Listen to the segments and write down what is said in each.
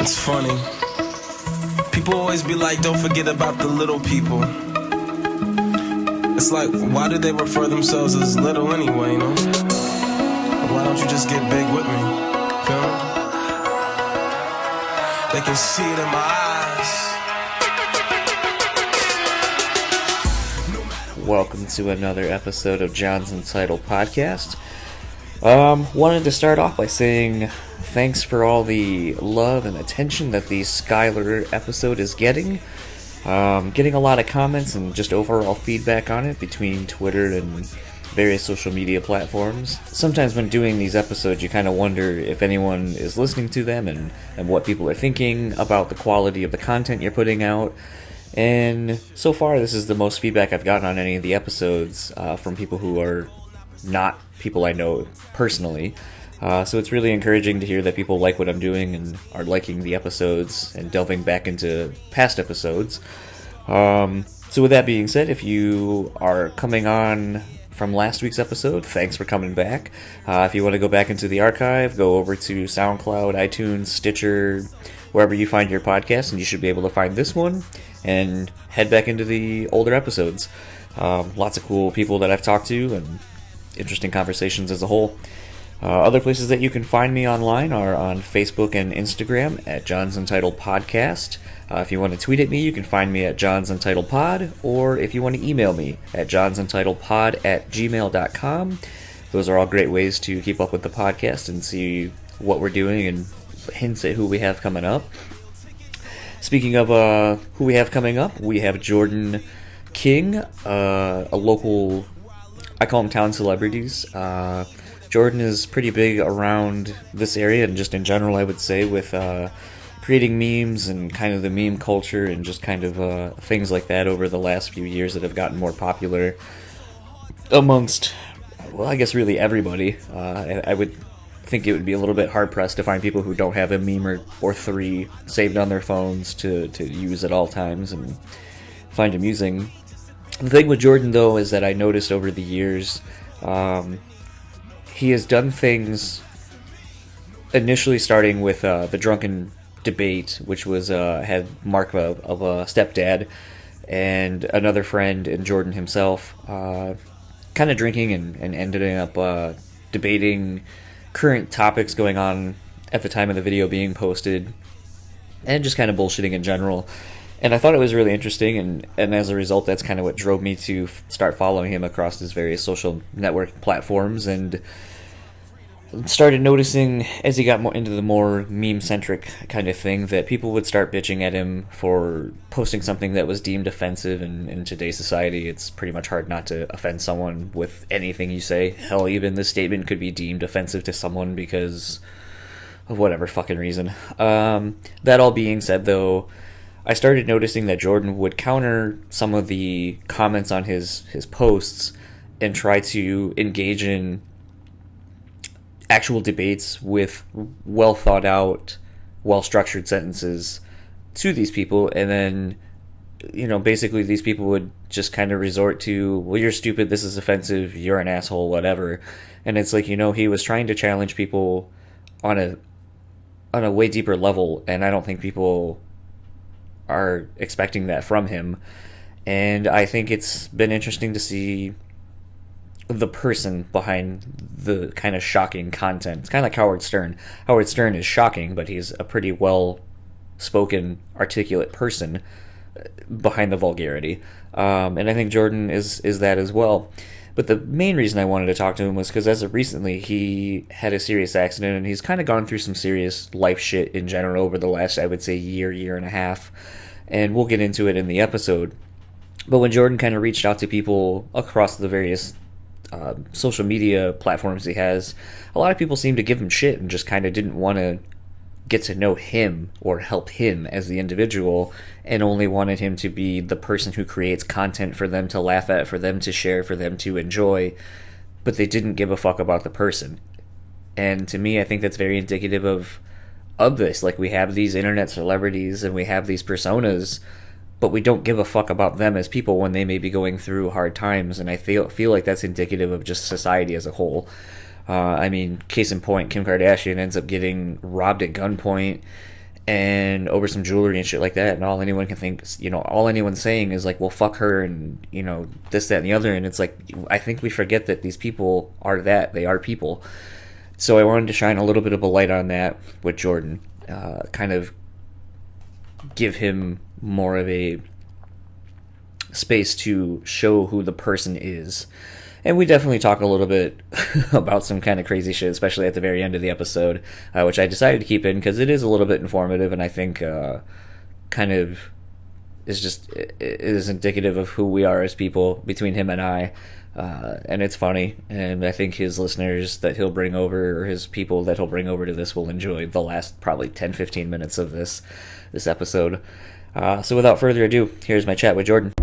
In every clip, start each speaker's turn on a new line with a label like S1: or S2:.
S1: It's funny. People always be like, don't forget about the little people. It's like, why do they refer themselves as little anyway, you know? Why don't you just get big with me? Feel me? They can see it in my eyes.
S2: Welcome to another episode of John's Untitled Podcast. Wanted to start off by saying thanks for all the love and attention that the Skylar episode is getting. Getting a lot of comments and just overall feedback on it between Twitter and various social media platforms. Sometimes when doing these episodes, you kind of wonder if anyone is listening to them and what people are thinking about the quality of the content you're putting out. And so far, this is the most feedback I've gotten on any of the episodes from people who are not people I know personally. So it's really encouraging to hear that people like what I'm doing and are liking the episodes and delving back into past episodes. So with that being said, if you are coming on from last week's episode, thanks for coming back. If you want to go back into the archive, go over to SoundCloud, iTunes, Stitcher, wherever you find your podcast, and you should be able to find this one and head back into the older episodes. Lots of cool people that I've talked to and interesting conversations as a whole. Other places that you can find me online are on Facebook and Instagram at John's Untitled Podcast. If you want to tweet at me, you can find me at John's Untitled Pod, or if you want to email me at johnsuntitledpod@gmail.com. Those are all great ways to keep up with the podcast and see what we're doing and hints at who we have coming up. Speaking of who we have coming up, we have Jordan King, a local, I call him town celebrities. Jordan is pretty big around this area and just in general, I would say, with creating memes and kind of the meme culture and just kind of things like that over the last few years that have gotten more popular amongst, well, I guess really everybody. I would think it would be a little bit hard-pressed to find people who don't have a meme or three saved on their phones to use at all times and find amusing. The thing with Jordan, though, is that I noticed over the years he has done things initially starting with the drunken debate, which was had Mark of a stepdad and another friend and Jordan himself kind of drinking and ended up debating current topics going on at the time of the video being posted and just kind of bullshitting in general. And I thought it was really interesting, and as a result, that's kind of what drove me to start following him across his various social network platforms, and started noticing as he got more into the more meme-centric kind of thing that people would start bitching at him for posting something that was deemed offensive, and in today's society, it's pretty much hard not to offend someone with anything you say. Hell, even this statement could be deemed offensive to someone because of whatever fucking reason. That all being said, though, I started noticing that Jordan would counter some of the comments on his posts and try to engage in actual debates with well thought out, well structured sentences to these people, and then, you know, basically these people would just kind of resort to, well, you're stupid, this is offensive, you're an asshole, whatever. And it's like, you know, he was trying to challenge people on a way deeper level, and I don't think people are expecting that from him. And I think it's been interesting to see the person behind the kind of shocking content. It's kind of like Howard Stern. Howard Stern is shocking, but he's a pretty well-spoken, articulate person behind the vulgarity. And I think Jordan is that as well. But the main reason I wanted to talk to him was because as of recently, he had a serious accident, and he's kind of gone through some serious life shit in general over the last, I would say, year and a half. And we'll get into it in the episode. But when Jordan kind of reached out to people across the various social media platforms he has, a lot of people seemed to give him shit and just kind of didn't want to get to know him or help him as the individual, and only wanted him to be the person who creates content for them to laugh at, for them to share, for them to enjoy, but they didn't give a fuck about the person. And to me, I think that's very indicative of this. Like, we have these internet celebrities and we have these personas, but we don't give a fuck about them as people when they may be going through hard times, and I feel like that's indicative of just society as a whole. I mean, case in point, Kim Kardashian ends up getting robbed at gunpoint, and over some jewelry and shit like that, and all anyone can think, all anyone's saying is like, well, fuck her, and this, that, and the other. And it's like, I think we forget that these people are that, they are people. So I wanted to shine a little bit of a light on that with Jordan, kind of give him more of a space to show who the person is. And we definitely talk a little bit about some kind of crazy shit, especially at the very end of the episode, which I decided to keep in because it is a little bit informative, and I think kind of it is indicative of who we are as people between him and I. And it's funny, and I think his listeners that he'll bring over, or his people that he'll bring over to this, will enjoy the last probably 10-15 minutes of this episode. So without further ado, here's my chat with Jordan.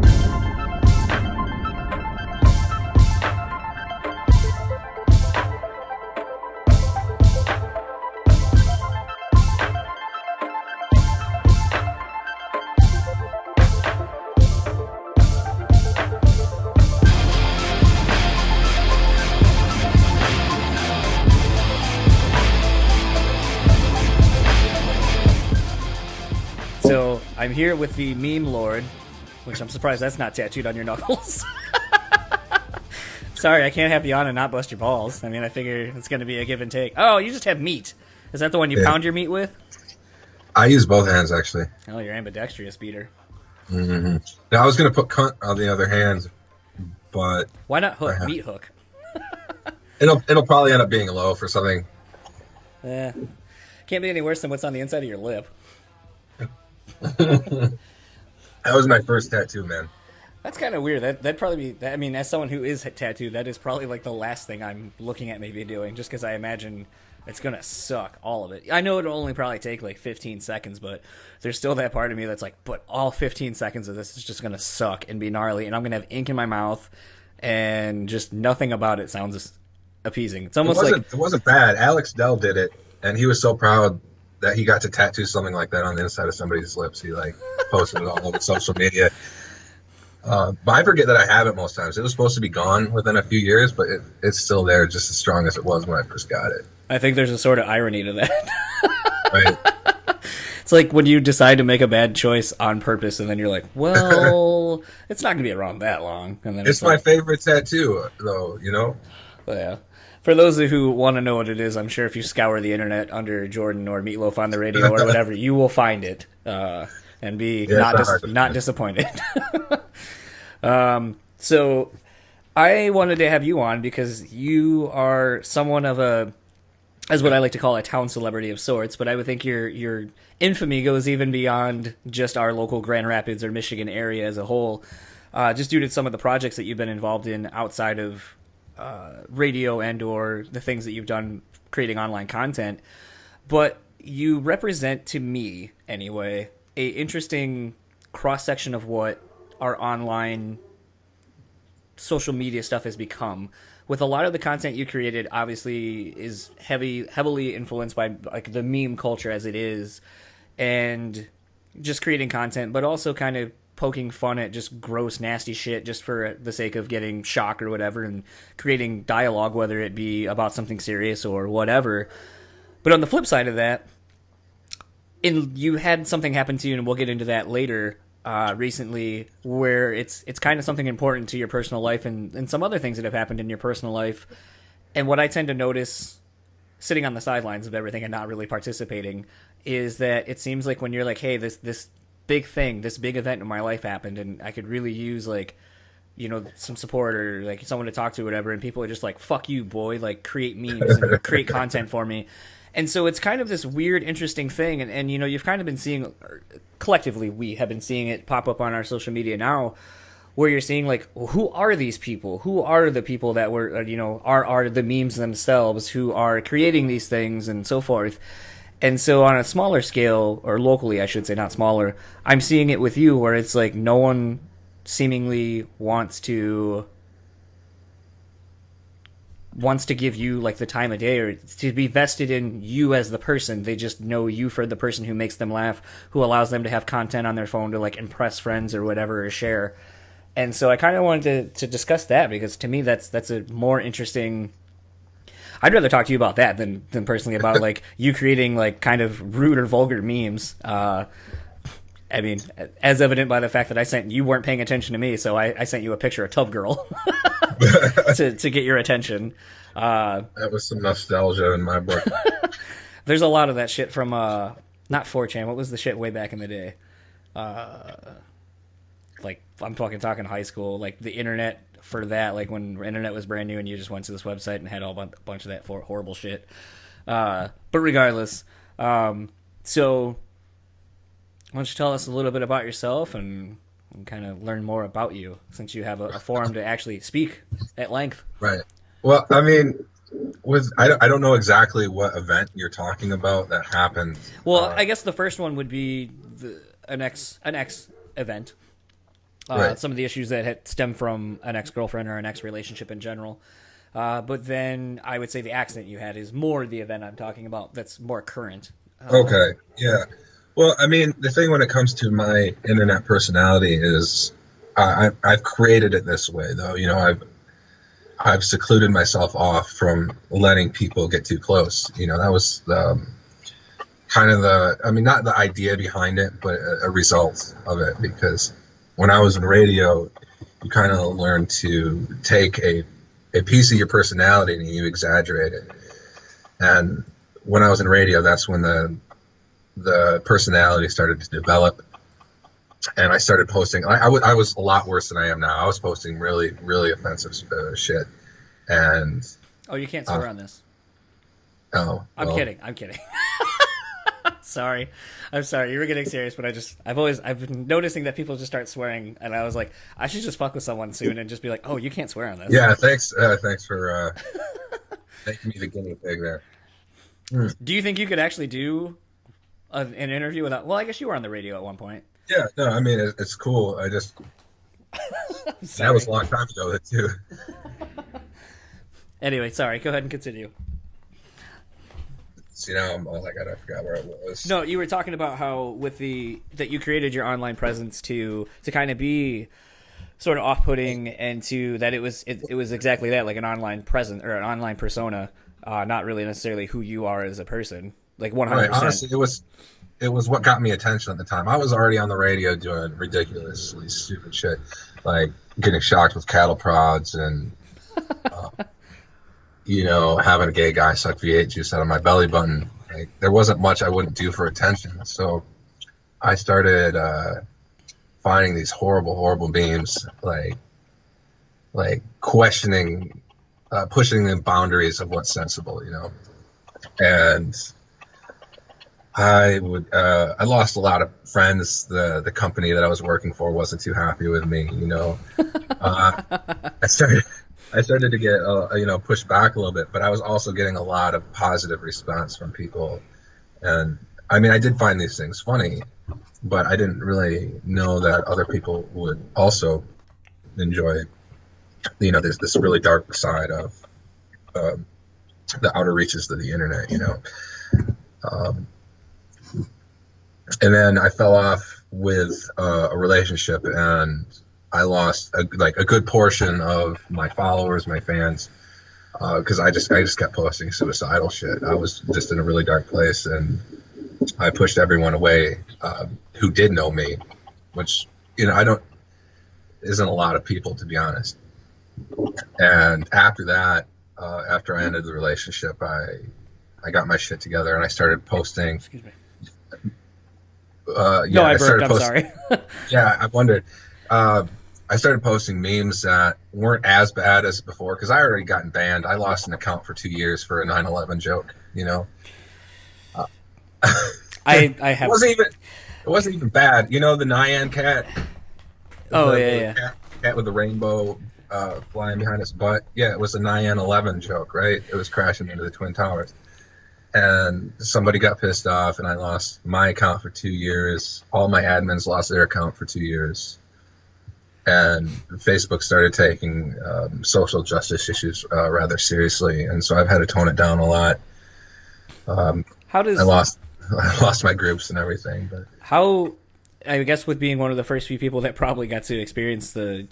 S2: So I'm here with the meme lord, which I'm surprised that's not tattooed on your knuckles. Sorry, I can't have you on and not bust your balls. I mean, I figure it's going to be a give and take. Oh, you just have meat. Is that the one you pound your meat with?
S3: I use both hands, actually.
S2: Oh, you're ambidextrous, Peter.
S3: Mm-hmm. Now, I was going to put cunt on the other hand, but...
S2: Why not hook? Meat hook.
S3: It'll probably end up being loaf or something.
S2: Yeah. Can't be any worse than what's on the inside of your lip.
S3: That was my first tattoo, man.
S2: That's kind of weird. That'd probably be... I mean, as someone who is tattooed, that is probably like the last thing I'm looking at maybe doing, just because I imagine it's going to suck, all of it. I know it'll only probably take like 15 seconds, but there's still that part of me that's like, but all 15 seconds of this is just going to suck and be gnarly, and I'm going to have ink in my mouth, and just nothing about it sounds appeasing. It's almost
S3: it wasn't bad. Alex Dell did it, and he was so proud that he got to tattoo something like that on the inside of somebody's lips. He posted it all over social media. But I forget that I have it most times. It was supposed to be gone within a few years, but it's still there, just as strong as it was when I first got it.
S2: I think there's a sort of irony to that.
S3: Right.
S2: It's like when you decide to make a bad choice on purpose, and then you're like, well, it's not going to be around that long. And then
S3: it's my favorite tattoo, though,
S2: Yeah. For those who want to know what it is, I'm sure if you scour the internet under Jordan or Meatloaf on the radio or whatever, you will find it and be not disappointed. So I wanted to have you on because you are someone of as what I like to call a town celebrity of sorts, but I would think your infamy goes even beyond just our local Grand Rapids or Michigan area as a whole, just due to some of the projects that you've been involved in outside of radio and or the things that you've done creating online content. But you represent, to me anyway, a interesting cross-section of what our online social media stuff has become. With a lot of the content you created, obviously, is heavily influenced by like the meme culture as it is, and just creating content, but also kind of poking fun at just gross, nasty shit just for the sake of getting shock or whatever, and creating dialogue, whether it be about something serious or whatever. But on the flip side of that, you had something happen to you, and we'll get into that later, recently, where it's kind of something important to your personal life and some other things that have happened in your personal life. And what I tend to notice sitting on the sidelines of everything and not really participating is that it seems like when you're like, hey, this big thing, this big event in my life happened, and I could really use some support or like someone to talk to or whatever, and people are just like, fuck you, boy, like create memes and create content for me. And so it's kind of this weird, interesting thing, and you've kind of been seeing, collectively we have been seeing it pop up on our social media now, where you're seeing like, who are these people? Who are the people that were, are the memes themselves who are creating these things and so forth. And so on a smaller scale, or locally, I should say, not smaller, I'm seeing it with you where it's like no one seemingly wants to give you like the time of day or to be vested in you as the person. They just know you for the person who makes them laugh, who allows them to have content on their phone to like impress friends or whatever or share. And so I kind of wanted to discuss that because to me that's a more interesting... I'd rather talk to you about that than personally about like you creating like kind of rude or vulgar memes. I mean, as evident by the fact that you weren't paying attention to me, so I sent you a picture of Tub Girl to get your attention.
S3: That was some nostalgia in my book.
S2: There's a lot of that shit from not 4chan. What was the shit way back in the day? Like I'm talking high school, like the internet for that, like when the internet was brand new and you just went to this website and had a bunch of that horrible shit. But regardless, so why don't you tell us a little bit about yourself and kind of learn more about you, since you have a forum to actually speak at length.
S3: Right. Well, I mean, I don't know exactly what event you're talking about that happened.
S2: Well, I guess the first one would be an ex event.
S3: Right.
S2: Some of the issues that had stemmed from an ex-girlfriend or an ex-relationship in general. But then I would say the accident you had is more the event I'm talking about that's more current.
S3: Okay. Yeah. Well, I mean, the thing when it comes to my internet personality is I've created it this way, though. You know, I've secluded myself off from letting people get too close. You know, that was kind of not the idea behind it, but a result of it. Because when I was in radio, you kind of learn to take a piece of your personality and you exaggerate it. And when I was in radio, that's when the personality started to develop, and I started posting. I was a lot worse than I am now. I was posting really, really offensive shit. And
S2: you can't swear on this.
S3: Oh,
S2: I'm kidding. Sorry, I'm sorry. You were getting serious, but I've been noticing that people just start swearing, and I was like, I should just fuck with someone soon and just be like, oh, you can't swear on this.
S3: Yeah, thanks for making me the guinea pig there.
S2: Do you think you could actually do an interview without? Well, I guess you were on the radio at one point.
S3: Yeah, no, I mean it's cool. I just that was a long time ago too.
S2: Anyway, sorry. Go ahead and continue.
S3: See, now I'm all like, I forgot where I was.
S2: No, you were talking about how that you created your online presence to kind of be sort of off-putting, and to that it was exactly that, like an online presence or an online persona, not really necessarily who you are as a person, like 100%.
S3: Right, honestly, it was what got me attention at the time. I was already on the radio doing ridiculously stupid shit, like getting shocked with cattle prods and having a gay guy suck V8 juice out of my belly button. Like, there wasn't much I wouldn't do for attention. So I started finding these horrible memes, like questioning, pushing the boundaries of what's sensible, And I lost a lot of friends. The company that I was working for wasn't too happy with me, I started to get, pushed back a little bit, but I was also getting a lot of positive response from people. And I mean, I did find these things funny, but I didn't really know that other people would also enjoy, this really dark side of the outer reaches of the internet, And then I fell off with a relationship, and I lost a good portion of my followers, my fans, because I just kept posting suicidal shit. I was just in a really dark place, and I pushed everyone away who did know me, which isn't a lot of people, to be honest. And after that, after I ended the relationship, I got my shit together and I started posting.
S2: Excuse me.
S3: No,
S2: I burped. I'm sorry.
S3: Yeah, I wondered. I started posting memes that weren't as bad as before, because I already gotten banned. I lost an account for 2 years for a 9/11 joke.
S2: I have.
S3: It wasn't even bad. The Nyan cat.
S2: Oh yeah.
S3: Cat with the rainbow flying behind its butt. Yeah, it was a 9/11 joke, right? It was crashing into the Twin Towers. And somebody got pissed off, and I lost my account for 2 years. All my admins lost their account for 2 years. And Facebook started taking social justice issues rather seriously, and so I've had to tone it down a lot.
S2: How does
S3: I lost my groups and everything? But
S2: how, I guess, with being one of the first few people that probably got to experience the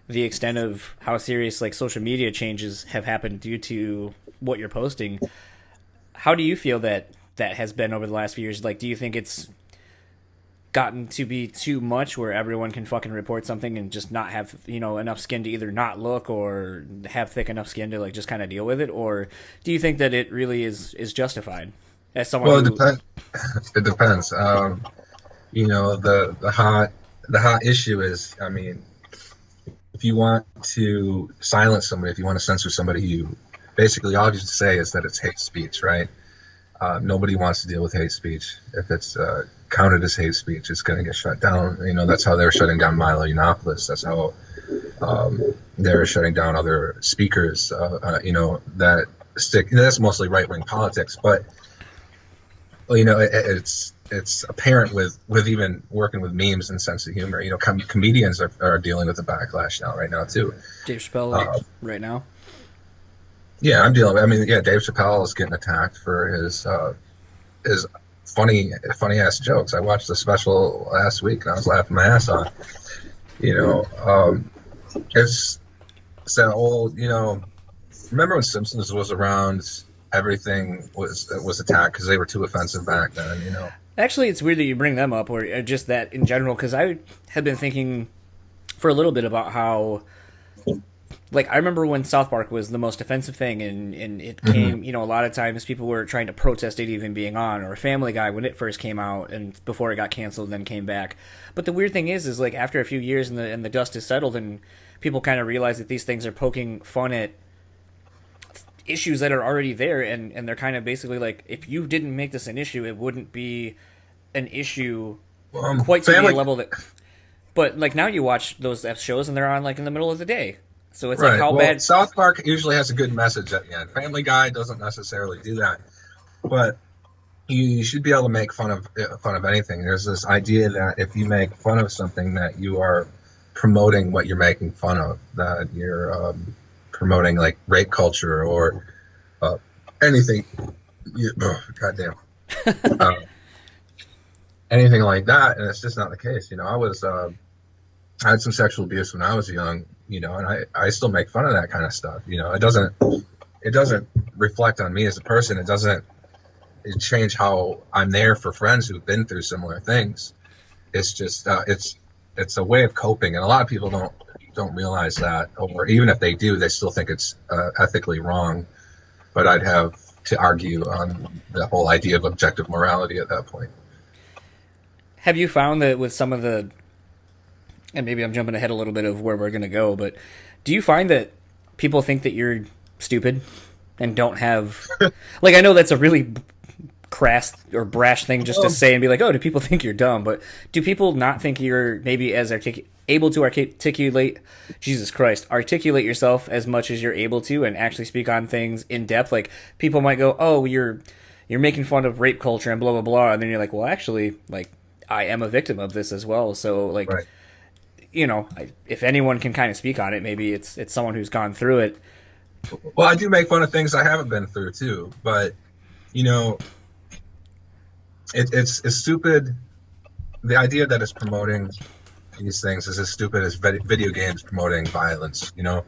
S2: the extent of how serious like social media changes have happened due to what you're posting. How do you feel that has been over the last few years? Like, do you think it's gotten to be too much where everyone can fucking report something and just not have, you know, enough skin to either not look or have thick enough skin to like just kind of deal with it? Or do you think that it really is justified as someone
S3: Well, it
S2: who...
S3: depends. It depends. You know, the hot issue is, I mean, if you want to silence somebody, if you want to censor somebody, you basically all you have to say is that it's hate speech, right? Nobody wants to deal with hate speech. If it's counted as hate speech, it's going to get shut down. You know, that's how they're shutting down Milo Yiannopoulos. That's how they're shutting down other speakers. You know, that stick. That's mostly right wing politics, but you know, it's apparent with even working with memes and sense of humor. You know, comedians are dealing with the backlash right now too.
S2: Dave Chappelle right now.
S3: Yeah, I'm dealing with. I mean, yeah, Dave Chappelle is getting attacked for his funny ass jokes. I watched the special last week and I was laughing my ass off. You know, it's that old. You know, remember when Simpsons was around? Everything was attacked because they were too offensive back then. You know.
S2: Actually, it's weird that you bring them up, or just that in general, because I have been thinking for a little bit about how. Like, I remember when South Park was the most offensive thing, and it came, you know, a lot of times people were trying to protest it even being on, or Family Guy when it first came out, and before it got canceled and then came back. But the weird thing is like, after a few years and the dust is settled, and people kind of realize that these things are poking fun at issues that are already there, and they're kind of basically like, if you didn't make this an issue, it wouldn't be an issue quite to the level that... But, like, now you watch those shows, and they're on, like, in the middle of the day. So it's like, how bad...
S3: South Park usually has a good message at the end. Family Guy doesn't necessarily do that. But you should be able to make fun of anything. There's this idea that if you make fun of something, that you are promoting what you're making fun of. That you're promoting, like, rape culture or anything. Goddamn. Anything like that, and it's just not the case. You know, I had some sexual abuse when I was young, you know, and I still make fun of that kind of stuff. You know, it doesn't reflect on me as a person. It doesn't change how I'm there for friends who've been through similar things. It's just it's a way of coping, and a lot of people don't realize that, or even if they do, they still think it's ethically wrong. But I'd have to argue on the whole idea of objective morality at that point.
S2: Have you found that with some of the, and maybe I'm jumping ahead a little bit of where we're going to go, but do you find that people think that you're stupid and don't have, like, I know that's a really crass or brash thing just to say and be like, oh, do people think you're dumb? But do people not think you're maybe as able to articulate, Jesus Christ, articulate yourself as much as you're able to and actually speak on things in depth? Like, people might go, oh, you're making fun of rape culture and blah, blah, blah. And then you're like, well, actually, like, I am a victim of this as well. So, like, right. You know, if anyone can kind of speak on it, maybe it's someone who's gone through it.
S3: Well, I do make fun of things I haven't been through too, but you know, it's stupid. The idea that it's promoting these things is as stupid as video games promoting violence. You know,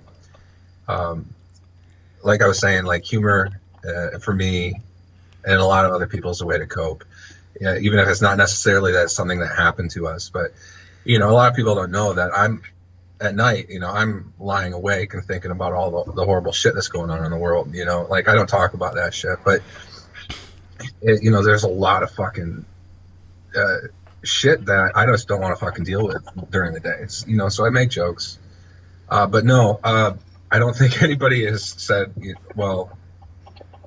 S3: like I was saying, like humor for me and a lot of other people is a way to cope. Yeah, even if it's not necessarily that something that happened to us, but you know, a lot of people don't know that I'm at night, you know, I'm lying awake and thinking about all the horrible shit that's going on in the world. You know, like I don't talk about that shit, but you know, there's a lot of fucking shit that I just don't want to fucking deal with during the day. It's, you know, so I make jokes, but no, I don't think anybody has said. Well,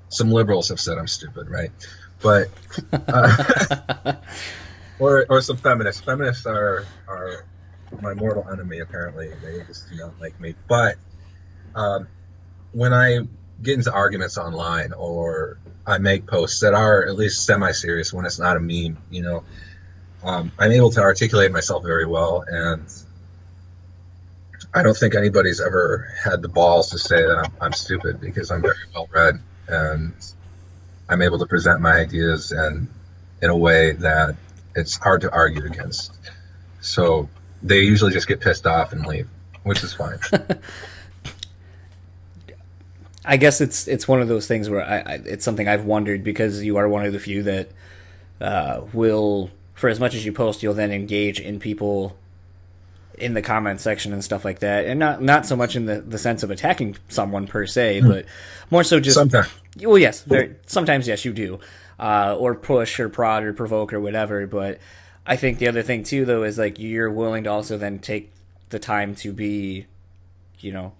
S3: some liberals have said I'm stupid, right? But or some feminists. Feminists are my mortal enemy. Apparently, they just do not like me. But when I get into arguments online, or I make posts that are at least semi-serious, when it's not a meme, you know, I'm able to articulate myself very well, and I don't think anybody's ever had the balls to say that I'm stupid, because I'm very well read and I'm able to present my ideas and in a way that it's hard to argue against. So they usually just get pissed off and leave. which is fine.
S2: I guess it's one of those things where it's something I've wondered, because you are one of the few that will, for as much as you post, you'll then engage in people in the comment section and stuff like that, and not so much in the sense of attacking someone per se, but more so just
S3: Sometimes.
S2: Well, yes, sometimes yes, you do, or push or prod or provoke or whatever. But I think the other thing too, though, is like you're willing to also then take the time to be, you know,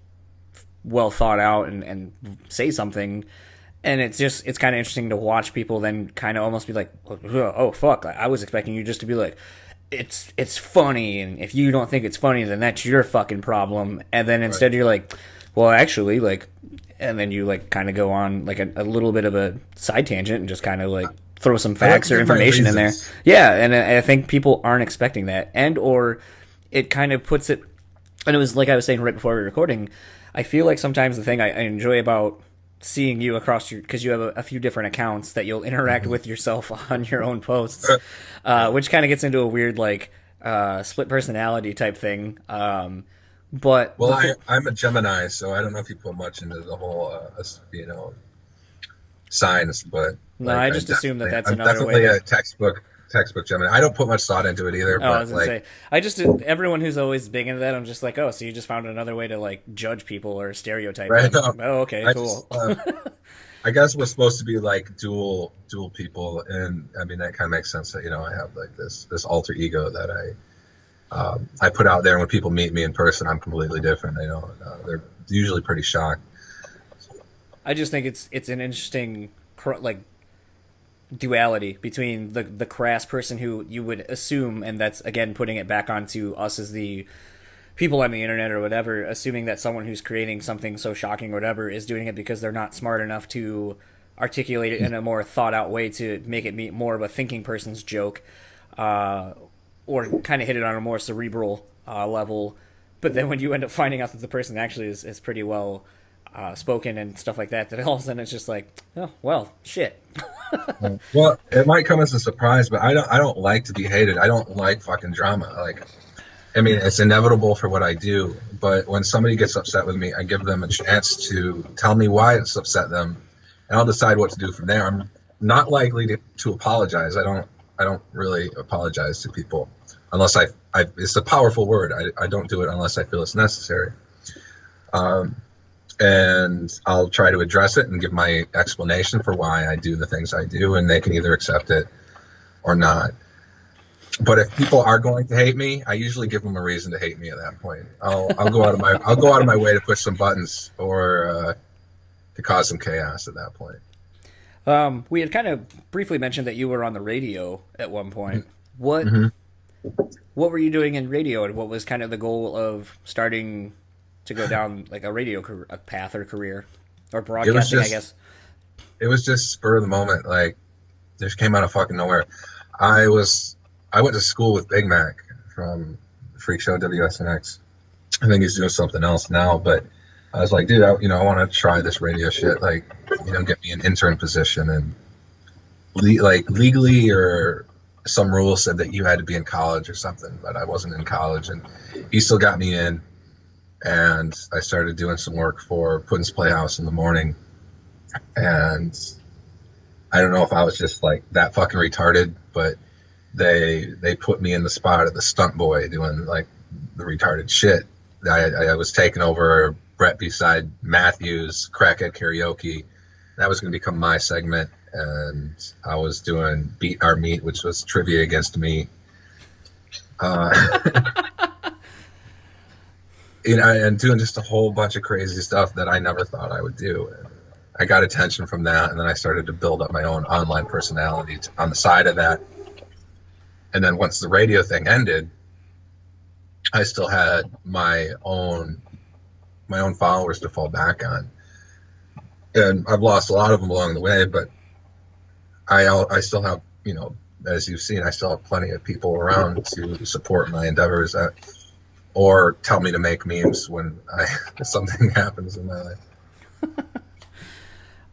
S2: well thought out and say something. And it's kind of interesting to watch people then kind of almost be like, oh fuck, I was expecting you just to be like, it's funny, and if you don't think it's funny, then that's your fucking problem. And then instead you're like, well, actually, like, and then you like kind of go on like a little bit of a side tangent and just kind of like throw some facts or information in there. Yeah, and I think people aren't expecting that, and or it kind of puts it. And it was like I was saying right before we were recording, I feel like sometimes the thing I enjoy about seeing you across your, because you have a few different accounts that you'll interact with yourself on your own posts, which kind of gets into a weird like split personality type thing. But
S3: I'm a Gemini, so I don't know if you put much into the whole signs, but
S2: no, I just assume that that's
S3: I'm
S2: another
S3: definitely
S2: way.
S3: a textbook Gemini. I don't put much thought into it either.
S2: Oh, I
S3: but
S2: was gonna say, I just, everyone who's always big into that, I'm just like, oh, so you just found another way to like judge people or stereotype
S3: right?
S2: them. Oh, okay, cool.
S3: I guess we're supposed to be like dual people, and I mean that kind of makes sense that I have like this alter ego that I put out there, and when people meet me in person, I'm completely different. They're usually pretty shocked.
S2: I just think it's an interesting like duality between the crass person who you would assume, and that's again putting it back onto us as the people on the internet or whatever, assuming that someone who's creating something so shocking or whatever is doing it because they're not smart enough to articulate it in a more thought out way to make it be more of a thinking person's joke, or kind of hit it on a more cerebral level. But then when you end up finding out that the person actually is pretty well spoken and stuff like that, then all of a sudden it's just like, oh well, shit.
S3: Well, it might come as a surprise, but I don't like to be hated. I don't like fucking drama. Like, I mean, it's inevitable for what I do, but when somebody gets upset with me, I give them a chance to tell me why it's upset them, and I'll decide what to do from there. I'm not likely to apologize. I don't really apologize to people unless I it's a powerful word. I don't do it unless I feel it's necessary. And I'll try to address it and give my explanation for why I do the things I do, and they can either accept it or not. But if people are going to hate me, I usually give them a reason to hate me at that point. I'll go out of my way to push some buttons or to cause some chaos at that point.
S2: We had kind of briefly mentioned that you were on the radio at one point.
S3: Mm-hmm.
S2: What were you doing in radio, and what was kind of the goal of starting to go down like a radio path or career, or broadcasting? I guess
S3: it was just spur of the moment. Like, this came out of fucking nowhere. I went to school with Big Mac from Freak Show WSNX. I think he's doing something else now, but I was like, dude, I want to try this radio shit. Like, get me an intern position, and legally, or some rule said that you had to be in college or something, but I wasn't in college, and he still got me in. And I started doing some work for Puddin's Playhouse in the morning, and I don't know if I was just like that fucking retarded, but they put me in the spot of the stunt boy doing like the retarded shit. I was taking over Brett beside Matthews Crackhead Karaoke. That was going to become my segment, and I was doing Beat Our Meat, which was trivia against me. And doing just a whole bunch of crazy stuff that I never thought I would do. And I got attention from that, and then I started to build up my own online personality on the side of that. And then once the radio thing ended, I still had my own followers to fall back on. And I've lost a lot of them along the way, but I still have, as you've seen, I still have plenty of people around to support my endeavors or tell me to make memes when something happens in my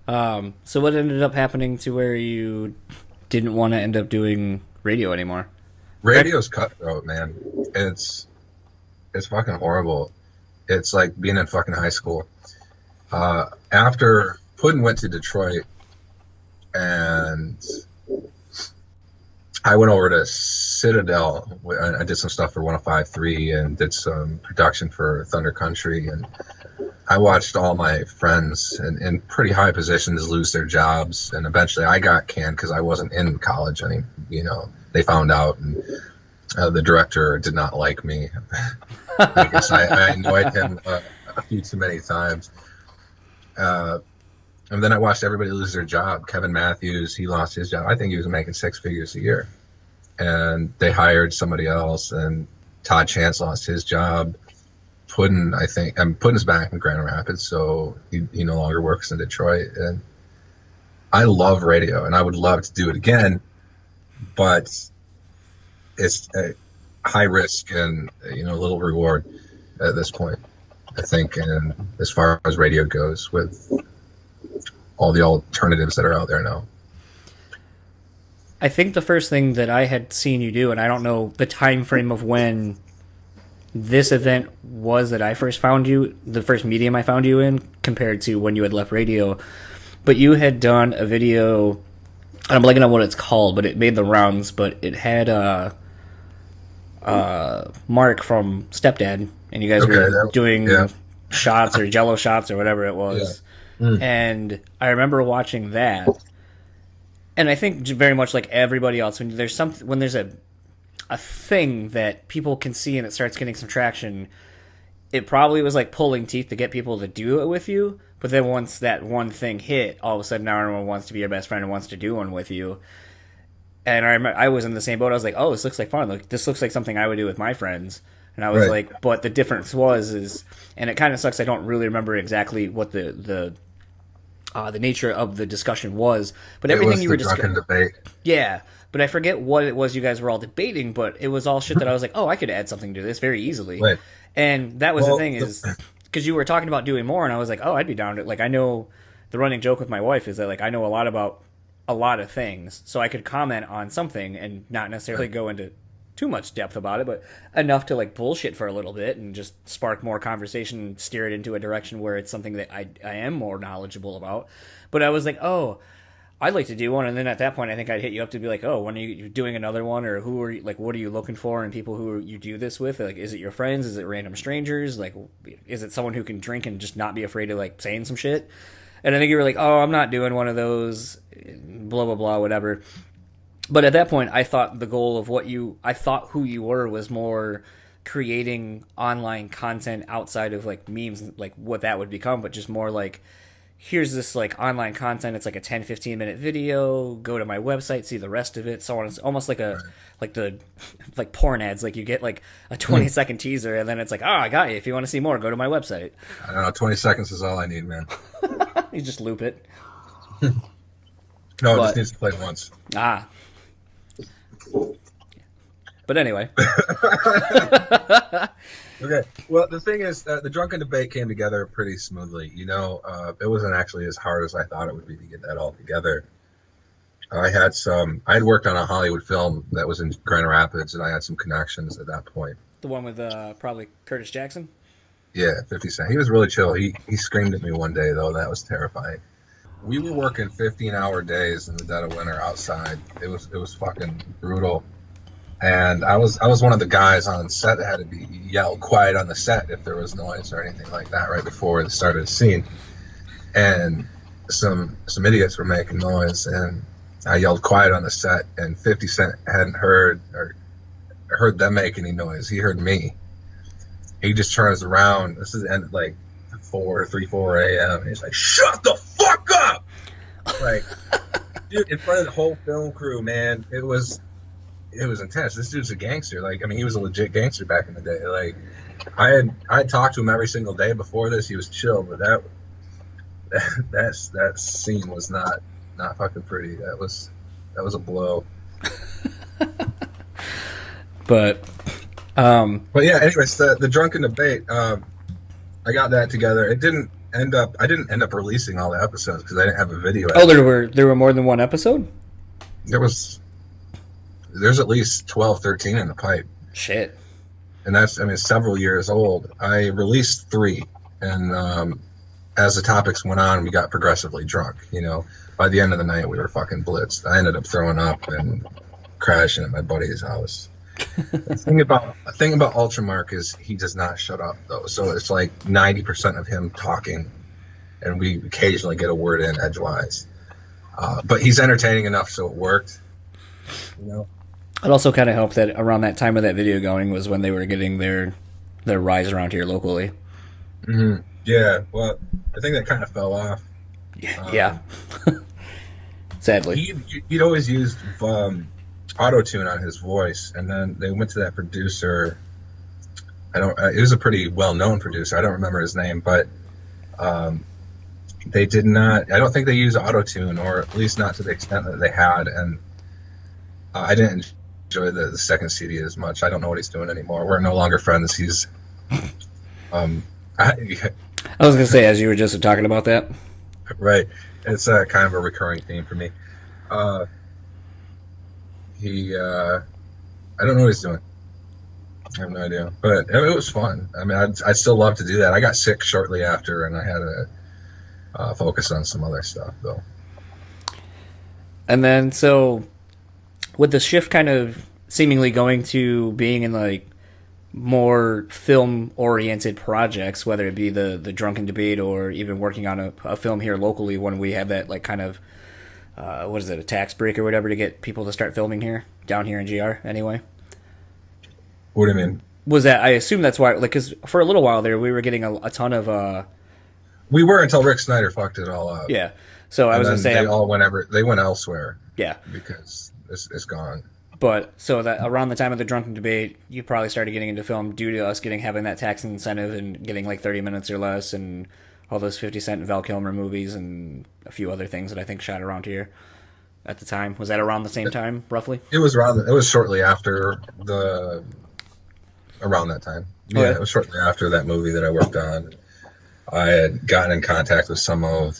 S3: life.
S2: So what ended up happening to where you didn't want to end up doing radio anymore?
S3: Radio's cutthroat, man. It's fucking horrible. It's like being in fucking high school. After Puddin went to Detroit, and I went over to Citadel. I did some stuff for 105.3 and did some production for Thunder Country, and I watched all my friends in pretty high positions lose their jobs, and eventually I got canned because I wasn't in college anymore. You know, they found out, and the director did not like me. I guess I annoyed him a few too many times. And then I watched everybody lose their job. Kevin Matthews, he lost his job. I think he was making 6 figures a year. And they hired somebody else, and Todd Chance lost his job. Puddin, I think, Puddin's back in Grand Rapids, so he no longer works in Detroit. And I love radio, and I would love to do it again, but it's a high risk and, you know, little reward at this point, I think, and as far as radio goes, with all the alternatives that are out there now.
S4: I think the first thing that I had seen you do, and I don't know the time frame of when this event was that I first found you, the first medium I found you in, compared to when you had left radio, but you had done a video, I'm blanking on what it's called, but it made the rounds, but it had Mark from Stepdad, and you guys were doing shots or jello shots or whatever it was. Yeah. And I remember watching that, and I think very much like everybody else, when there's a thing that people can see and it starts getting some traction, it probably was like pulling teeth to get people to do it with you. But then once that one thing hit, all of a sudden now everyone wants to be your best friend and wants to do one with you. And I remember I was in the same boat. I was like, oh, this looks like fun. Like, this looks like something I would do with my friends. And I was like, but the difference was, and it kind of sucks, I don't really remember exactly what the nature of the discussion was, but everything you were discussing.
S3: Debate.
S4: Yeah, but I forget what it was you guys were all debating, but it was all shit that I was like, oh, I could add something to this very easily. Right. And that was the thing is, because you were talking about doing more, and I was like, oh, I'd be down to it. Like, I know the running joke with my wife is that, like, I know a lot about a lot of things, so I could comment on something and not necessarily go into too much depth about it, but enough to, like, bullshit for a little bit and just spark more conversation and steer it into a direction where it's something that I am more knowledgeable about. But I was like, oh, I'd like to do one, and then at that point I think I'd hit you up to be like, oh, when are you doing another one, or who are you, like, what are you looking for in people who you do this with? Like, is it your friends? Is it random strangers? Like, is it someone who can drink and just not be afraid of, like, saying some shit? And I think you were like, oh, I'm not doing one of those, blah, blah, blah, whatever. But at that point, I thought the goal of who you were was more creating online content outside of, like, memes, like what that would become, but just more like, here's this, like, online content. It's like a 10-15 minute video. Go to my website, see the rest of it. So on. It's almost like like porn ads. Like, you get like a 20-second teaser, and then it's like, oh, I got you. If you want to see more, go to my website.
S3: I don't know. 20 seconds is all I need, man.
S4: You just loop it.
S3: No, it just needs to play once.
S4: Ah. But anyway.
S3: Okay. Well, the thing is, the drunken debate came together pretty smoothly. You know, it wasn't actually as hard as I thought it would be to get that all together. I had worked on a Hollywood film that was in Grand Rapids, and I had some connections at that point.
S4: The one with probably Curtis Jackson?
S3: Yeah, 50 Cent. He was really chill. He screamed at me one day, though. That was terrifying. We were working 15-hour days in the dead of winter outside. It was fucking brutal. And I was one of the guys on set that had to be yelled quiet on the set if there was noise or anything like that right before the start of the scene. And some idiots were making noise, and I yelled quiet on the set, and 50 Cent hadn't heard them make any noise. He heard me. He just turns around. This is ended like 4 a.m. And he's like, "Shut the fuck up!" Like, dude, in front of the whole film crew, man, it was intense. This dude's a gangster. Like, I mean, he was a legit gangster back in the day. Like, I had talked to him every single day before this. He was chill, but that scene was not fucking pretty. That was a blow.
S4: But
S3: yeah. Anyways, the drunken debate. I got that together. I didn't end up releasing all the episodes because I didn't have a video.
S4: Oh, there were more than one episode?
S3: There's at least 12, 13 in the pipe.
S4: Shit.
S3: and that's, I mean, several years old. I released 3, and as the topics went on, we got progressively drunk. You know, by the end of the night, we were fucking blitzed. I ended up throwing up and crashing at my buddy's house. The thing about Ultramark is he does not shut up though. So it's like 90% of him talking, and we occasionally get a word in edgewise. But he's entertaining enough, so it worked. You know.
S4: It also kind of helped that around that time of that video going was when they were getting their rise around here locally.
S3: Mm-hmm. Yeah. Well, I think that kind of fell off.
S4: Yeah. Sadly.
S3: He'd always used auto-tune on his voice, and then they went to that producer. It was a pretty well-known producer. I don't remember his name, but they did not. I don't think they used auto-tune, or at least not to the extent that they had. And I didn't enjoy the second CD as much. I don't know what he's doing anymore. We're no longer friends. He's.
S4: I was gonna say, as you were just talking about that.
S3: Right, it's kind of a recurring theme for me. I don't know what he's doing. I have no idea, but it was fun. I mean, I'd still love to do that. I got sick shortly after, and I had to focus on some other stuff, though.
S4: And then, so, with the shift kind of seemingly going to being in, like, more film-oriented projects, whether it be the Drunken Debate or even working on a film here locally when we have that, like, kind of, what is it, a tax break or whatever to get people to start filming here, down here in GR, anyway.
S3: What do you mean?
S4: Was that, I assume that's why, like, because for a little while there, we were getting a ton of,
S3: We were until Rick Snyder fucked it all up.
S4: Yeah. So I was going to say...
S3: They went elsewhere.
S4: Yeah.
S3: Because it's gone.
S4: But, so that around the time of the Drunken Debate, you probably started getting into film due to us having that tax incentive and getting, like, 30 minutes or less, and all those 50 Cent and Val Kilmer movies and a few other things that I think shot around here at the time. Was that around the same time, roughly?
S3: It was shortly after around that time. Yeah, okay. It was shortly after that movie that I worked on. I had gotten in contact with some of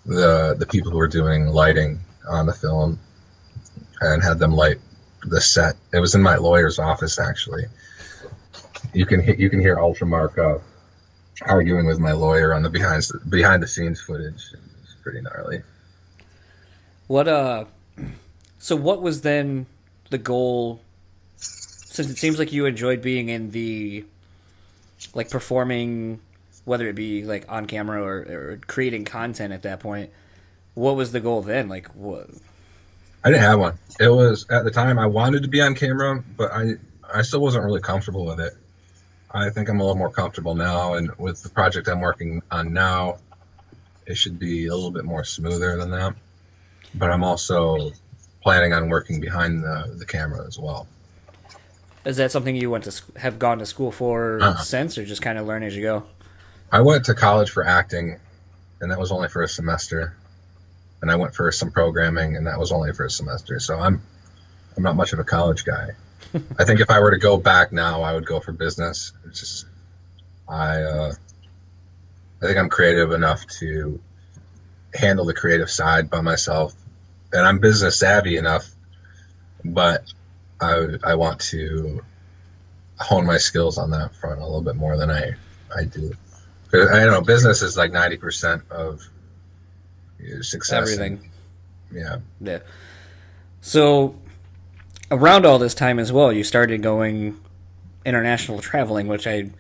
S3: the people who were doing lighting on the film and had them light the set. It was in my lawyer's office, actually. You can hear Ultramark arguing with my lawyer on the behind the scenes footage. It's pretty gnarly.
S4: So what was then the goal? Since it seems like you enjoyed being in the, like, performing, whether it be like on camera or creating content at that point, what was the goal then? Like, what?
S3: I didn't have one. It was, at the time, I wanted to be on camera, but I still wasn't really comfortable with it. I think I'm a little more comfortable now, and with the project I'm working on now, it should be a little bit more smoother than that. But I'm also planning on working behind the camera as well.
S4: Is that something you have gone to school for since, or just kind of learn as you go?
S3: I went to college for acting, and that was only for a semester. And I went for some programming, and that was only for a semester. So I'm not much of a college guy. I think if I were to go back now, I would go for business. It's just I think I'm creative enough to handle the creative side by myself, and I'm business savvy enough, but I want to hone my skills on that front a little bit more than I do. I don't know, business is like 90% of success.
S4: Everything.
S3: Yeah.
S4: So around all this time as well, you started going international traveling, which I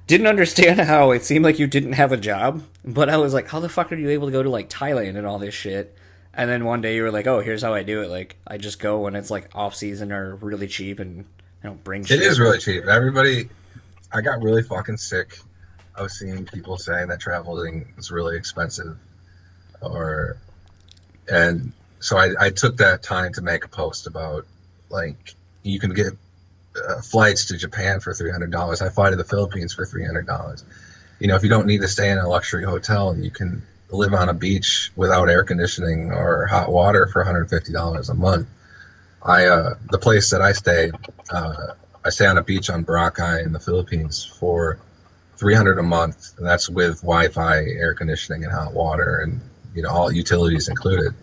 S4: didn't understand how it seemed like you didn't have a job, but I was like, how the fuck are you able to go to, like, Thailand and all this shit? And then one day you were like, oh, here's how I do it. Like, I just go when it's, like, off season or really cheap, and I don't bring shit.
S3: It is really cheap. I got really fucking sick of seeing people saying that traveling is really expensive. And so I took that time to make a post about, like, you can get flights to Japan for $300. I fly to the Philippines for $300. You know, if you don't need to stay in a luxury hotel, you can live on a beach without air conditioning or hot water for $150 a month. The place that I stay on a beach on Boracay in the Philippines for $300 a month, and that's with Wi-Fi, air conditioning, and hot water, and, you know, all utilities included.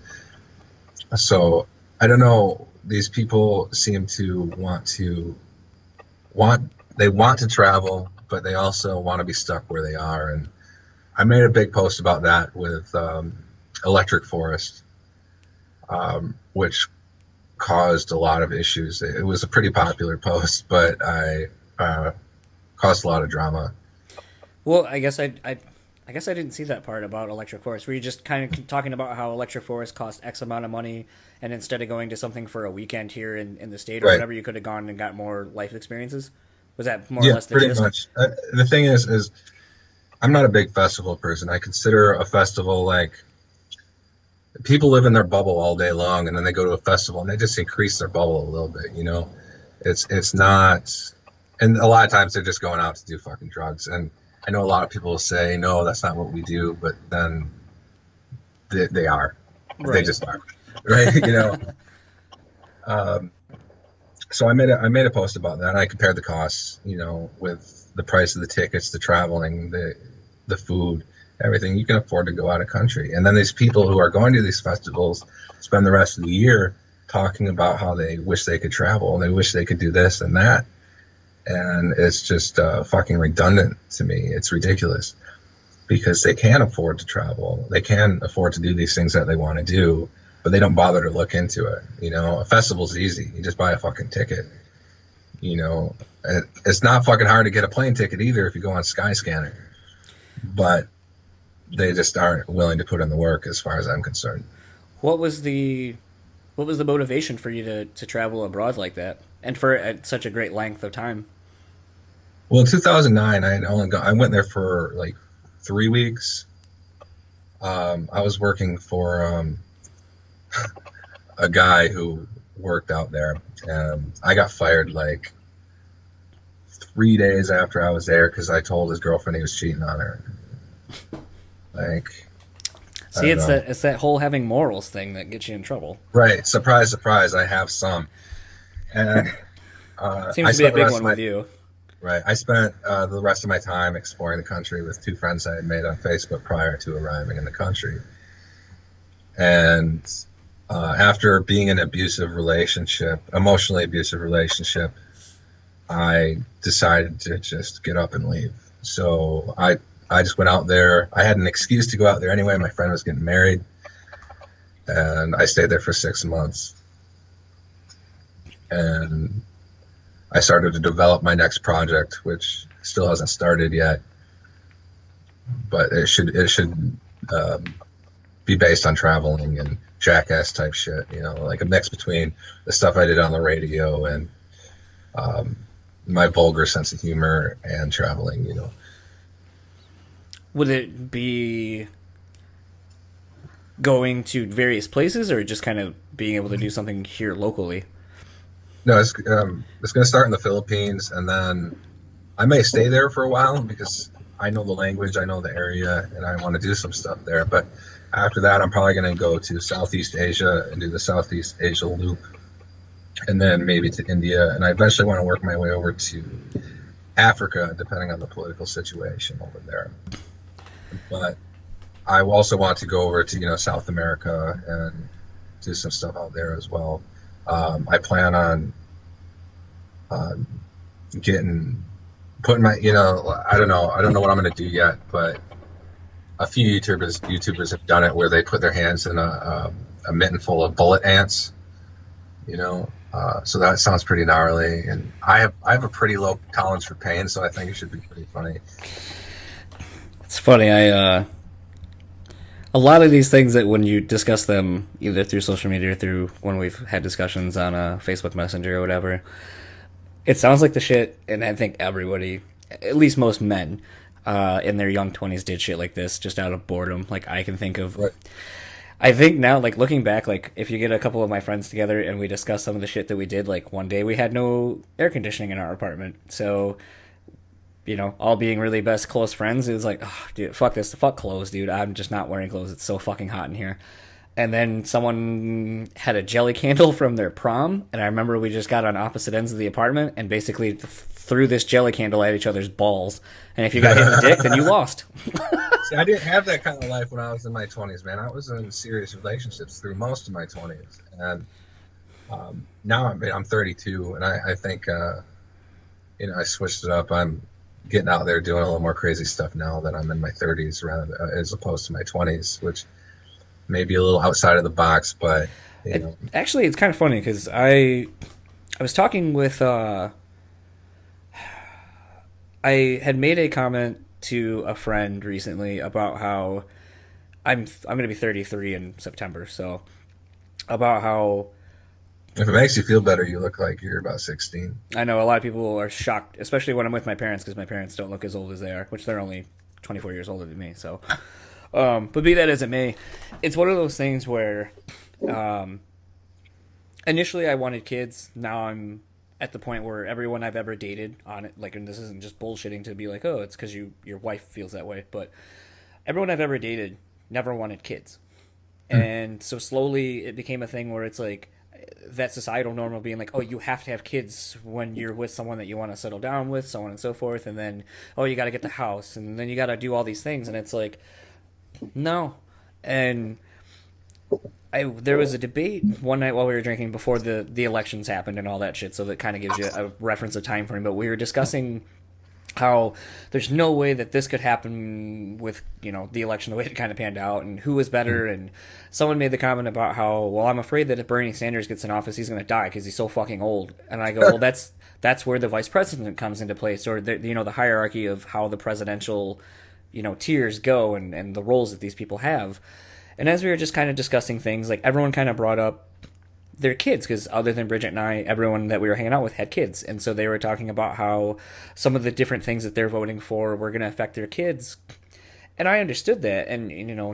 S3: So I don't know. These people seem to want to want to travel, but they also want to be stuck where they are. And I made a big post about that with Electric Forest, which caused a lot of issues. It was a pretty popular post, but I caused a lot of drama.
S4: Well, I guess I didn't see that part about Electric Forest. Were you just kind of talking about how Electric Forest cost X amount of money, and instead of going to something for a weekend here in the state or
S3: Right.
S4: whatever, you could have gone and got more life experiences? Was that more or
S3: Yeah,
S4: less the
S3: pretty
S4: gist?
S3: much. The thing is I'm not a big festival person. I consider a festival like people live in their bubble all day long, and then they go to a festival and they just increase their bubble a little bit. You know, it's not, and a lot of times they're just going out to do fucking drugs. And I know a lot of people will say, no, that's not what we do, but then they are.
S4: Right.
S3: They just are, right? You know. So I made a post about that, and I compared the costs, you know, with the price of the tickets, the traveling, the food, everything. You can afford to go out of country. And then these people who are going to these festivals spend the rest of the year talking about how they wish they could travel and they wish they could do this and that. And it's just fucking redundant to me. It's ridiculous because they can afford to travel. They can afford to do these things that they want to do, but they don't bother to look into it. You know, a festival's easy. You just buy a fucking ticket. You know, it's not fucking hard to get a plane ticket either if you go on Skyscanner. But they just aren't willing to put in the work as far as I'm concerned.
S4: What was the motivation for you to travel abroad like that, and for such a great length of time?
S3: Well, in 2009, I went there for like 3 weeks. I was working for a guy who worked out there, and I got fired like 3 days after I was there because I told his girlfriend he was cheating on her. Like,
S4: See, it's that whole having morals thing that gets you in trouble.
S3: right? Surprise, surprise! I have some, and
S4: Seems to be a big one with you.
S3: Right. I spent the rest of my time exploring the country with 2 friends I had made on Facebook prior to arriving in the country. And after being in an emotionally abusive relationship, I decided to just get up and leave. So I just went out there. I had an excuse to go out there anyway. My friend was getting married, and I stayed there for 6 months. And I started to develop my next project, which still hasn't started yet, but it should be based on traveling and jackass type shit, you know, like a mix between the stuff I did on the radio and my vulgar sense of humor and traveling, you know.
S4: Would it be going to various places, or just kind of being able to do something here locally?
S3: No, it's going to start in the Philippines, and then I may stay there for a while because I know the language, I know the area, and I want to do some stuff there. But after that, I'm probably going to go to Southeast Asia and do the Southeast Asia loop, and then maybe to India. And I eventually want to work my way over to Africa, depending on the political situation over there. But I also want to go over to, you know, South America and do some stuff out there as well. I plan on putting my, you know, I don't know what I'm going to do yet, but a few YouTubers have done it where they put their hands in a mitten full of bullet ants, you know, so that sounds pretty gnarly. And I have a pretty low tolerance for pain, so I think it should be pretty funny.
S4: It's funny. A lot of these things that when you discuss them either through social media or through when we've had discussions on Facebook Messenger or whatever, it sounds like the shit, and I think everybody, at least most men, in their young 20s did shit like this just out of boredom. Like, I can think of... Right. I think now, like, looking back, like, if you get a couple of my friends together and we discuss some of the shit that we did, like, one day we had no air conditioning in our apartment, so... You know, all being really best close friends, it was like, oh, dude, fuck this, fuck clothes, dude. I'm just not wearing clothes. It's so fucking hot in here. And then someone had a jelly candle from their prom, and I remember we just got on opposite ends of the apartment and basically threw this jelly candle at each other's balls. And if you got hit in the dick, then you lost.
S3: See, I didn't have that kind of life when I was in my 20s, man. I was in serious relationships through most of my 20s. And now I'm 32, and I think... I switched it up. I'm getting out there doing a little more crazy stuff now that I'm in my 30s rather as opposed to my 20s, which may be a little outside of the box, but
S4: Actually, it's kind of funny because I was talking with I had made a comment to a friend recently about how I'm going to be 33 in September, so about how
S3: if it makes you feel better, you look like you're about 16.
S4: I know a lot of people are shocked, especially when I'm with my parents, because my parents don't look as old as they are, which they're only 24 years older than me. So, but be that as it may, it's one of those things where initially I wanted kids. Now I'm at the point where everyone I've ever dated on it, like, and this isn't just bullshitting to be like, oh, it's because your wife feels that way, but everyone I've ever dated never wanted kids. And so slowly it became a thing where it's like that societal norm of being like, oh, you have to have kids when you're with someone that you want to settle down with, so on and so forth. And then, oh, you got to get the house, and then you got to do all these things. And it's like, no. And there was a debate one night while we were drinking before the elections happened and all that shit. So that kind of gives you a reference of time frame. But we were discussing how there's no way that this could happen with, the election the way it kind of panned out and who was better. And someone made the comment about how, well, I'm afraid that if Bernie Sanders gets in office, he's going to die because he's so fucking old. And I go, well, that's where the vice president comes into place, or the hierarchy of how the presidential, tiers go and the roles that these people have. And as we were just kind of discussing things, like everyone kind of brought up their kids, because other than Bridget and I, everyone that we were hanging out with had kids. And so they were talking about how some of the different things that they're voting for were going to affect their kids. And I understood that. And,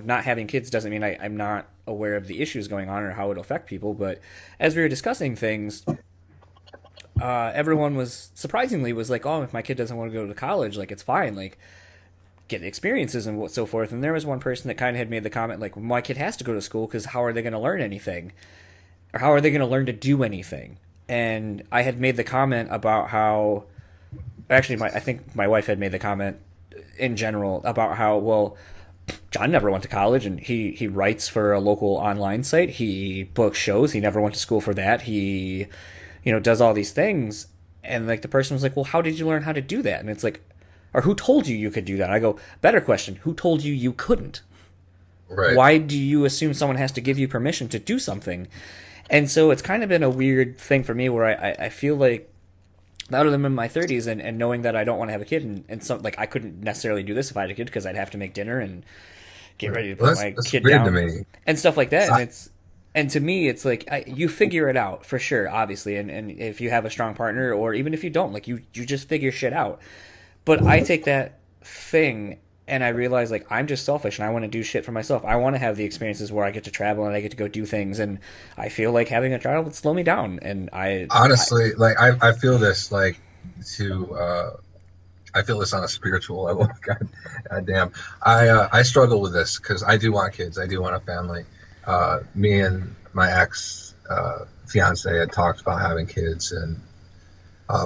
S4: not having kids doesn't mean I'm not aware of the issues going on or how it'll affect people. But as we were discussing things, everyone was like, oh, if my kid doesn't want to go to college, like, it's fine. Like, get experiences and so forth. And there was one person that kind of had made the comment, like, well, my kid has to go to school because how are they going to learn anything? Or how are they going to learn to do anything? And I had made the comment about how, actually, I think my wife had made the comment in general about how, well, John never went to college, and he writes for a local online site. He books shows. He never went to school for that. He, does all these things. And like the person was like, well, how did you learn how to do that? And it's like, or who told you could do that? I go, better question. Who told you couldn't?
S3: Right.
S4: Why do you assume someone has to give you permission to do something? And so it's kind of been a weird thing for me where I feel like now that I'm in my 30s and knowing that I don't want to have a kid and so, like, I couldn't necessarily do this if I had a kid because I'd have to make dinner and get ready to put my kid down and stuff like that. And to me, it's like you figure it out for sure, obviously. And if you have a strong partner or even if you don't, like you just figure shit out. But I take that thing and I realize, like, I'm just selfish and I want to do shit for myself. I want to have the experiences where I get to travel and I get to go do things. And I feel like having a child would slow me down. And I
S3: feel this, like, I feel this on a spiritual level. God damn. I struggle with this because I do want kids. I do want a family. Me and my ex fiance had talked about having kids, and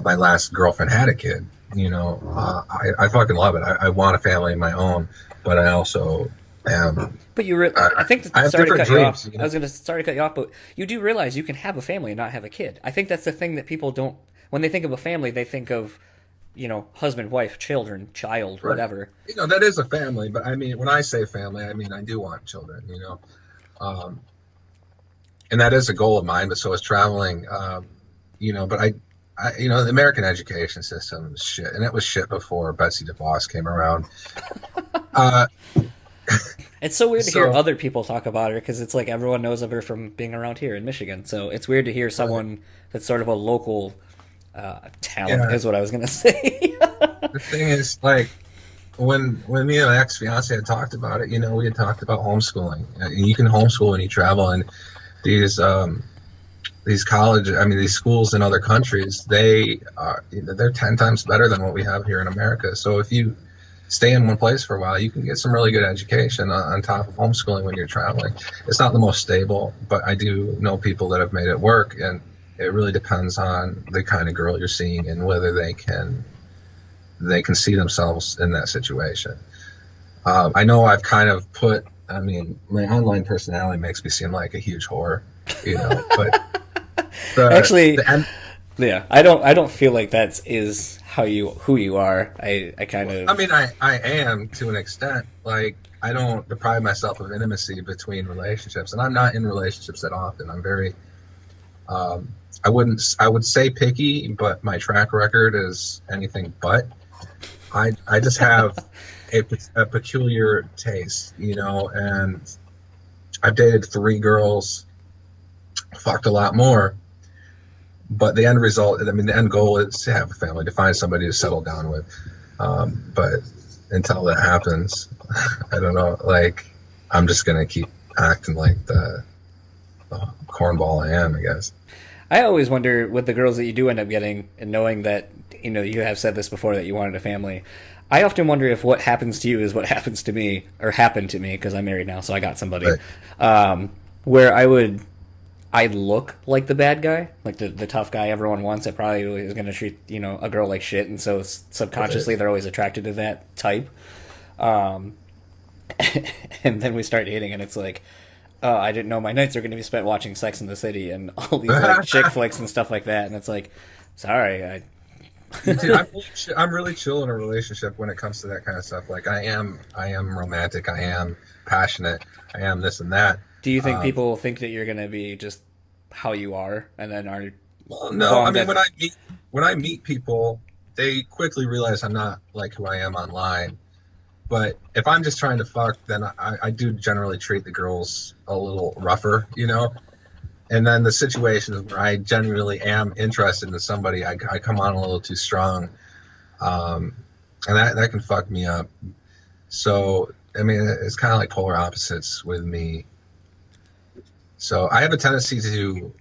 S3: my last girlfriend had a kid. I fucking love it. I want a family of my own, but I also am.
S4: But I think
S3: I have different dreams.
S4: I was going to sorry to cut you off, but you do realize you can have a family and not have a kid. I think that's the thing that people don't. When they think of a family, they think of, husband, wife, children, child, right. Whatever.
S3: That is a family, but I mean, when I say family, I mean I do want children. And that is a goal of mine. But so is traveling. But I the American education system is shit, and it was shit before Betsy DeVos came around.
S4: It's so weird to hear other people talk about her because it's like everyone knows of her from being around here in Michigan. So it's weird to hear someone that's sort of a local talent, is what I was going to say.
S3: The thing is, like, when me and my ex-fiance had talked about it, we had talked about homeschooling. And you can homeschool when you travel, and these these schools in other countries, they're 10 times better than what we have here in America. So if you stay in one place for a while, you can get some really good education on top of homeschooling when you're traveling. It's not the most stable, but I do know people that have made it work, and it really depends on the kind of girl you're seeing and whether they can see themselves in that situation. I know I've kind of my online personality makes me seem like a huge whore, but
S4: Yeah, I don't feel like that's is who you are. I kind of.
S3: I mean, I am to an extent. Like, I don't deprive myself of intimacy between relationships, and I'm not in relationships that often. I'm very, I would say picky, but my track record is anything but. I just have a peculiar taste, and I've dated 3 girls, fucked a lot more, but the end result, I mean, the end goal is to have a family, to find somebody to settle down with. But until that happens, I don't know. Like, I'm just gonna keep acting like the cornball I am, I guess.
S4: I always wonder with the girls that you do end up getting, and knowing that you have said this before that you wanted a family. I often wonder if what happens to you is what happens to me, or happened to me, because I'm married now, so I got somebody.
S3: Right.
S4: Where I look like the bad guy, like the tough guy everyone wants. That probably is going to treat a girl like shit, and so subconsciously they're always attracted to that type. And then we start dating, and it's like, I didn't know my nights are going to be spent watching Sex in the City and all these like chick flicks and stuff like that. And it's like, sorry,
S3: Dude, I'm really chill in a relationship when it comes to that kind of stuff. Like, I am romantic, I am passionate, I am this and that.
S4: Do you think people think that you're going to be just how you are, and then are?
S3: Well, no. I mean, when I meet people, they quickly realize I'm not like who I am online. But if I'm just trying to fuck, then I do generally treat the girls a little rougher, And then the situations where I genuinely am interested in somebody, I come on a little too strong, and that can fuck me up. So, I mean, it's kind of like polar opposites with me. So I have a tendency to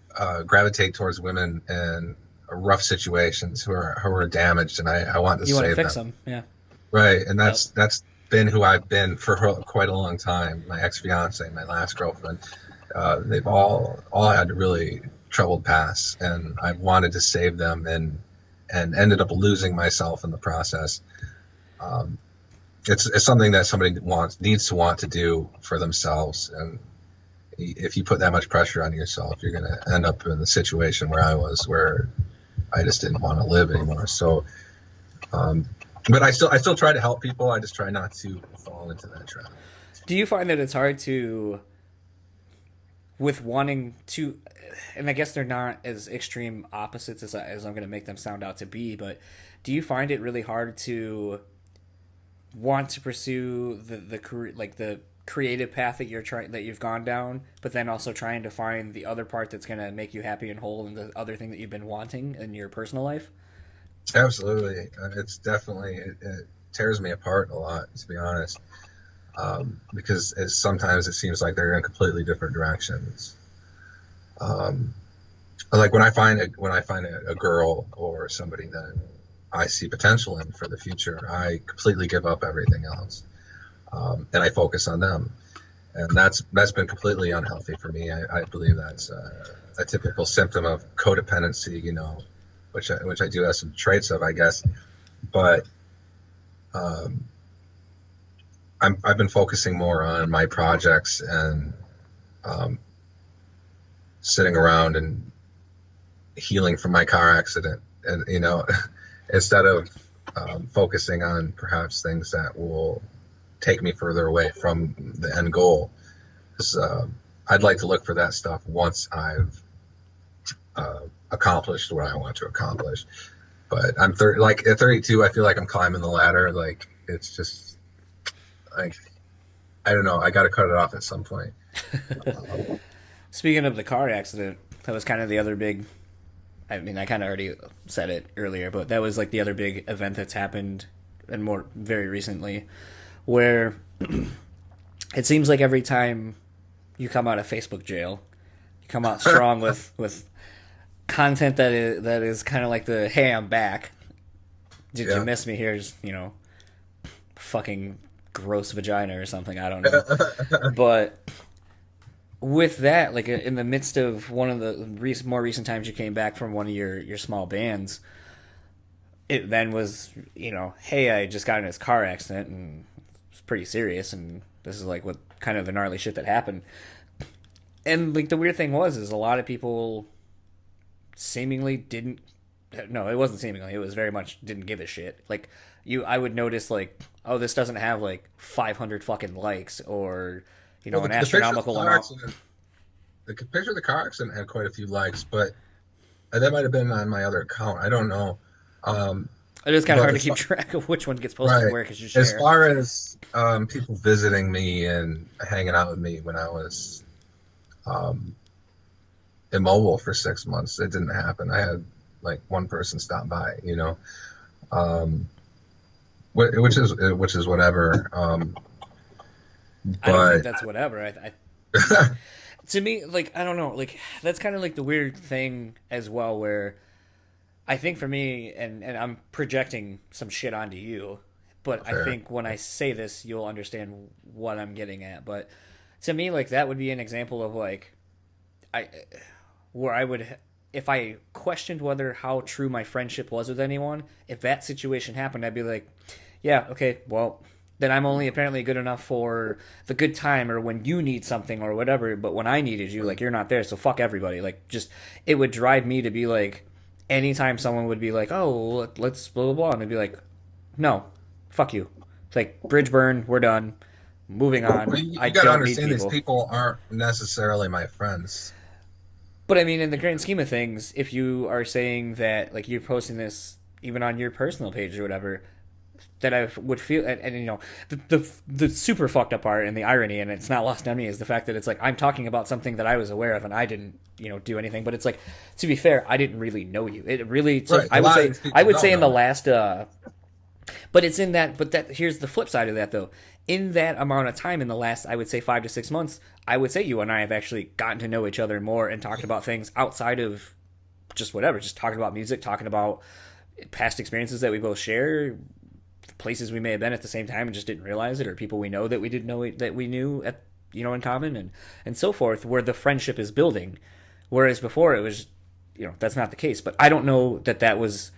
S3: gravitate towards women in rough situations who are damaged, and I want to
S4: you
S3: save
S4: want to fix
S3: them.
S4: Yeah.
S3: Right, and that's been who I've been for quite a long time. My ex-fiance, my last girlfriend, they've all had really troubled pasts, and I've wanted to save them, and ended up losing myself in the process. It's something that somebody needs to want to do for themselves, and if you put that much pressure on yourself, you're going to end up in the situation where I was, where I just didn't want to live anymore. So, but I still try to help people. I just try not to fall into that trap.
S4: Do you find that it's hard to, with wanting to, and I guess they're not as extreme opposites as I'm going to make them sound out to be, but do you find it really hard to want to pursue the career, like the creative path that you've gone down, but then also trying to find the other part that's going to make you happy and whole, and the other thing that you've been wanting in your personal life?
S3: Absolutely. It's definitely, it tears me apart a lot, to be honest, because sometimes it seems like they're in completely different directions. Like when I find a girl or somebody that I see potential in for the future, I completely give up everything else. And I focus on them, and that's been completely unhealthy for me. I believe that's a typical symptom of codependency, which I do have some traits of, I guess. But I've been focusing more on my projects and sitting around and healing from my car accident, and instead of focusing on perhaps things that will take me further away from the end goal. Because I'd like to look for that stuff once I've accomplished what I want to accomplish. But I'm at 32, I feel like I'm climbing the ladder. Like, it's just like, I don't know. I got to cut it off at some point.
S4: Speaking of the car accident, that was kind of the other big. I mean, I kind of already said it earlier, but that was like the other big event that's happened, and more very recently, where it seems like every time you come out of Facebook jail, you come out strong with content that is kind of like the "Hey, I'm back. Did you miss me? Here's fucking gross vagina or something. I don't know." But with that, like in the midst of one of the more recent times you came back from one of your small bands, it then was hey, I just got in this car accident and pretty serious, and this is like what kind of the gnarly shit that happened. And like the weird thing is a lot of people seemingly didn't no, it wasn't seemingly. It was very much didn't give a shit. Like I would notice like, oh, this doesn't have like 500 fucking likes or an astronomical amount.
S3: The picture of the car accident had quite a few likes, but that might have been on my other account. I don't know.
S4: It is kind of hard to keep track of which one gets posted where because you share.
S3: As far as people visiting me and hanging out with me when I was immobile for 6 months, it didn't happen. I had like one person stop by, which is whatever.
S4: I don't think that's whatever. I to me, like, I don't know, like that's kind of like the weird thing as well, where I think for me, and I'm projecting some shit onto you, but I think when I say this, you'll understand what I'm getting at. But to me, like that would be an example of like where I would, if I questioned whether how true my friendship was with anyone, if that situation happened, I'd be like, yeah, okay, well, then I'm only apparently good enough for the good time or when you need something or whatever. But when I needed you, like, you're not there, so fuck everybody. Like, just, it would drive me to be like, anytime someone would be like, oh, let's blah, blah, blah, and I'd be like, no, fuck you. It's like, bridge burn, we're done, moving on.
S3: Well, you
S4: I
S3: gotta
S4: don't
S3: understand
S4: need people.
S3: These people aren't necessarily my friends.
S4: But I mean, in the grand scheme of things, if you are saying that, like, you're posting this even on your personal page or whatever, that I would feel, and the super fucked up part and the irony, and it's not lost on me, is the fact that it's like I'm talking about something that I was aware of and I didn't, do anything. But it's like, to be fair, I didn't really know you. It really took, I would say in the last, but it's in that. But that here's the flip side of that though. In that amount of time, in the last, I would say 5 to 6 months, I would say you and I have actually gotten to know each other more and talked about things outside of just whatever, just talking about music, talking about past experiences that we both share, places we may have been at the same time and just didn't realize it, or people we know that we didn't know that we knew at in common, and so forth, where the friendship is building. Whereas before it was, that's not the case. But I don't know that was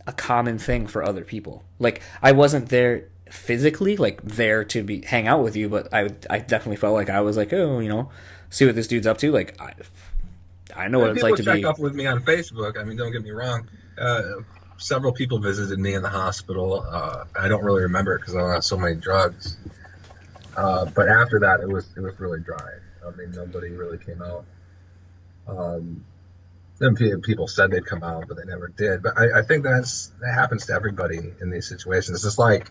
S4: a common thing for other people. Like, I wasn't there physically, like there to hang out with you, but I definitely felt like I was like, oh, see what this dude's up to. Like, I know what it's like to be.
S3: People check up with me on Facebook. I mean, don't get me wrong. Several people visited me in the hospital. I don't really remember it because I was on so many drugs. But after that, it was really dry. I mean, nobody really came out. Then people said they'd come out, but they never did. But I think that happens to everybody in these situations. It's just like,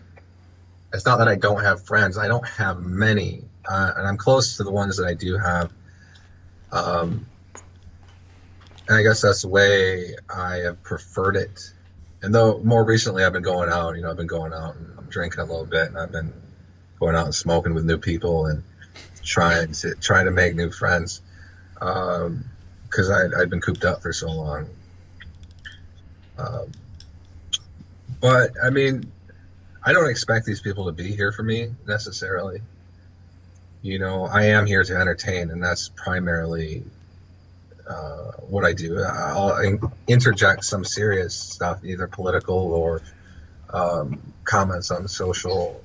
S3: it's not that I don't have friends. I don't have many, and I'm close to the ones that I do have. And I guess that's the way I have preferred it. And though more recently I've been going out, I've been going out and I'm drinking a little bit, and I've been going out and smoking with new people and trying to make new friends, because I'd been cooped up for so long. But I mean, I don't expect these people to be here for me necessarily. I am here to entertain, and that's primarily what I do. I'll interject some serious stuff, either political or comments on social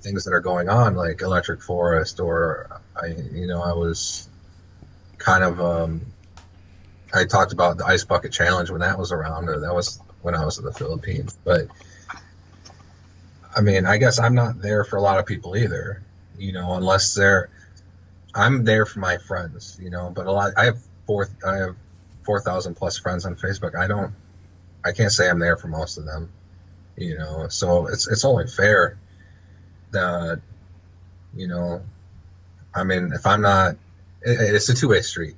S3: things that are going on, like Electric Forest, or I was kind of I talked about the Ice Bucket Challenge when that was around, or that was when I was in the Philippines. But I mean, I guess I'm not there for a lot of people either, unless I'm there for my friends, but I have 4,000 plus friends on Facebook. I can't say I'm there for most of them, so it's only fair that, I mean, if I'm not, it's a two-way street,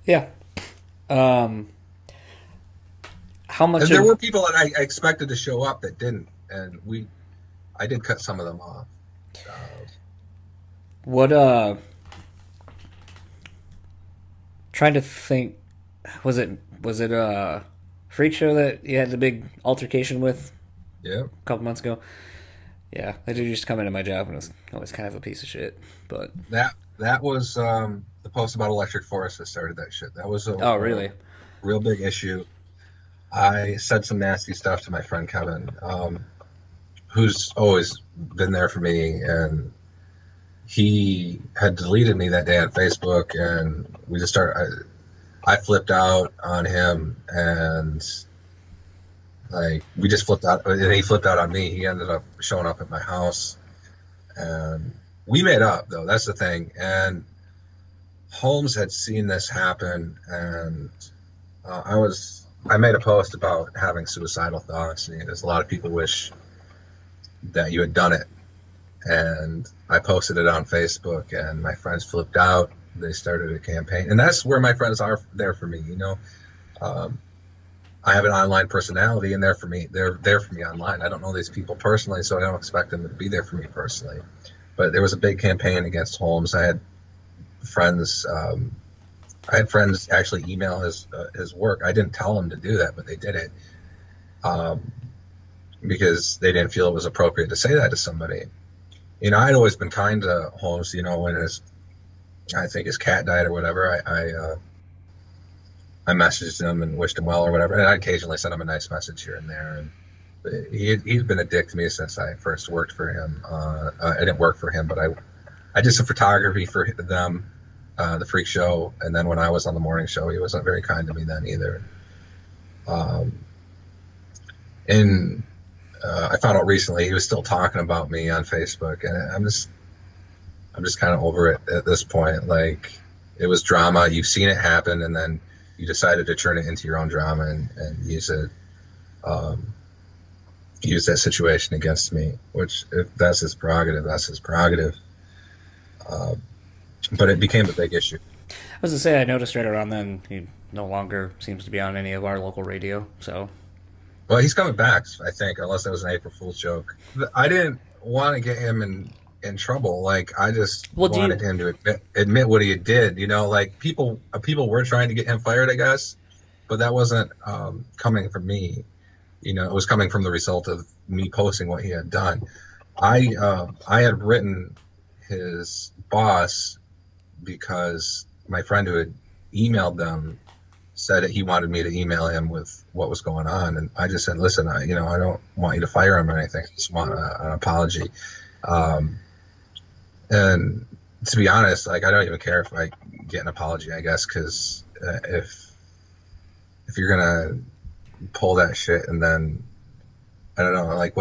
S4: Yeah. How much?
S3: And there were people that I expected to show up that didn't, and I did cut some of them off.
S4: Trying to think, was it a Freak Show that you had the big altercation with?
S3: Yeah.
S4: A couple months ago. Yeah, that dude used to come into my job and was always kind of a piece of shit. But
S3: that was the post about Electric Forest that started that shit. That was
S4: a really
S3: real big issue. I said some nasty stuff to my friend Kevin, who's always been there for me, and he had deleted me that day on Facebook, and we just started. I flipped out on him, and like we just flipped out, and he flipped out on me. He ended up showing up at my house, and we made up though. That's the thing. And Holmes had seen this happen, and I made a post about having suicidal thoughts, and there's a lot of people wish that you had done it. And I posted it on Facebook, and my friends flipped out. They started a campaign, and that's where my friends are there for me. I have an online personality, and they're there for me online. I don't know these people personally, so I don't expect them to be there for me personally. But there was a big campaign against Holmes. I had friends actually email his work. I didn't tell them to do that, but they did it because they didn't feel it was appropriate to say that to somebody. I'd always been kind to Holmes. When I think his cat died or whatever, I messaged him and wished him well or whatever, and I occasionally sent him a nice message here and there. And he's been a dick to me since I first worked for him. I didn't work for him, but I did some photography for them, the Freak Show, and then when I was on the morning show, he wasn't very kind to me then either. I found out recently he was still talking about me on Facebook, and I'm just kind of over it at this point. Like, it was drama. You've seen it happen, and then you decided to turn it into your own drama and use it, use that situation against me. Which, if that's his prerogative, that's his prerogative. But it became a big issue.
S4: I was to say, I noticed right around then he no longer seems to be on any of our local radio. So,
S3: well, he's coming back, I think, unless that was an April Fool's joke. I didn't want to get him in trouble. Like, I just wanted him to admit what he did. Like, people were trying to get him fired, I guess, but that wasn't coming from me. It was coming from the result of me posting what he had done. I had written his boss because my friend who had emailed them said that he wanted me to email him with what was going on, and I just said, listen, I don't want you to fire him or anything. I just want an apology. And to be honest, like, I don't even care if I get an apology, I guess, because if you're gonna pull that shit and then I don't know, like,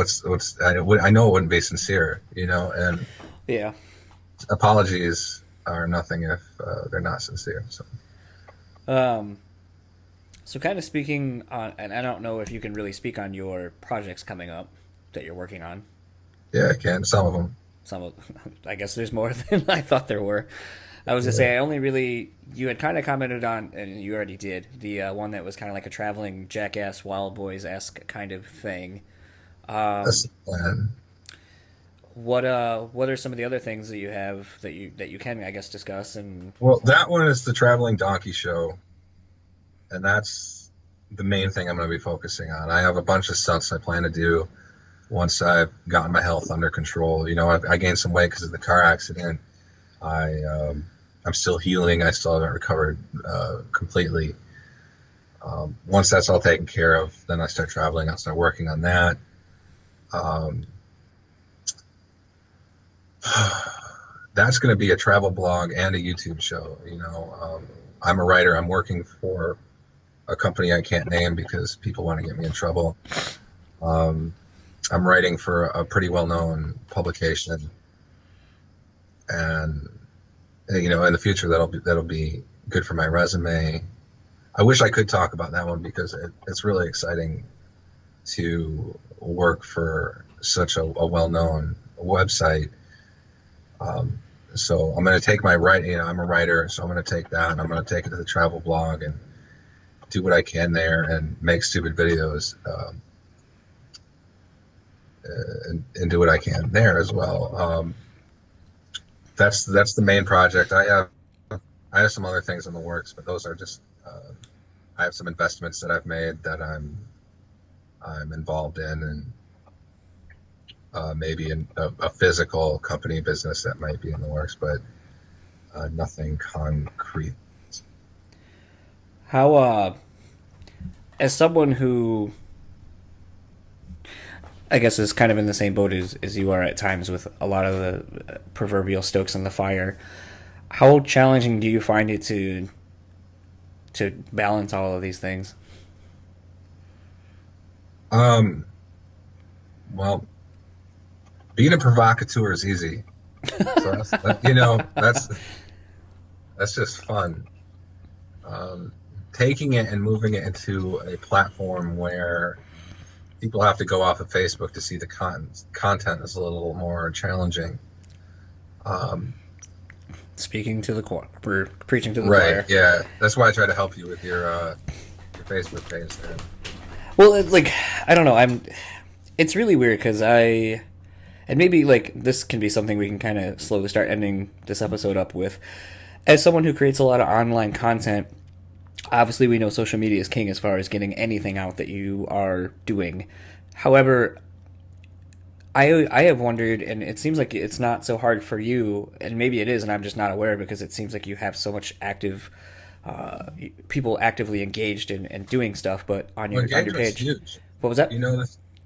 S3: I know it wouldn't be sincere, and
S4: yeah,
S3: apologies are nothing if they're not sincere.
S4: So kind of speaking on, and I don't know if you can really speak on your projects coming up that you're working on.
S3: Yeah, I can. Some of them.
S4: I guess there's more than I thought there were. I was to say, you had kind of commented on, and you already did, the one that was kind of like a traveling Jackass Wild Boys-esque kind of thing.
S3: That's the plan.
S4: What are some of the other things that you have that you can, I guess, discuss? And
S3: well, that one is the traveling donkey show, and that's the main thing I'm going to be focusing on. I have a bunch of stunts I plan to do once I've gotten my health under control. I gained some weight because of the car accident. I'm still healing. I still haven't recovered completely. Once that's all taken care of, then I start traveling. I'll start working on that. That's going to be a travel blog and a YouTube show. I'm a writer. I'm working for a company I can't name because people want to get me in trouble. I'm writing for a pretty well-known publication, and in the future that'll be good for my resume. I wish I could talk about that one because it's really exciting to work for such a well-known website. So I'm going to take my writing. I'm a writer, so I'm going to take that and I'm going to take it to the travel blog and do what I can there and make stupid videos. And do what I can there as well. That's the main project. I have some other things in the works, but those are just I have some investments that I've made that I'm involved in, and maybe in a physical company business that might be in the works, but nothing concrete.
S4: How, as someone who I guess is kind of in the same boat as you are at times with a lot of the proverbial stokes in the fire, how challenging do you find it to to balance all of these things?
S3: Well, being a provocateur is easy. So that's just fun. Taking it and moving it into a platform where people have to go off of Facebook to see the content is a little more challenging.
S4: Speaking to the choir, we're preaching to the
S3: Right,
S4: choir.
S3: yeah. That's why I try to help you with your Facebook page there.
S4: Well, I don't know. It's really weird because and maybe this can be something we can kind of slowly start ending this episode up with. As someone who creates a lot of online content, obviously we know social media is king as far as getting anything out that you are doing. However, I have wondered, and it seems like it's not so hard for you, and maybe it is, and I'm just not aware because it seems like you have so much active people actively engaged in doing stuff, but on your page.
S3: Huge.
S4: What was that?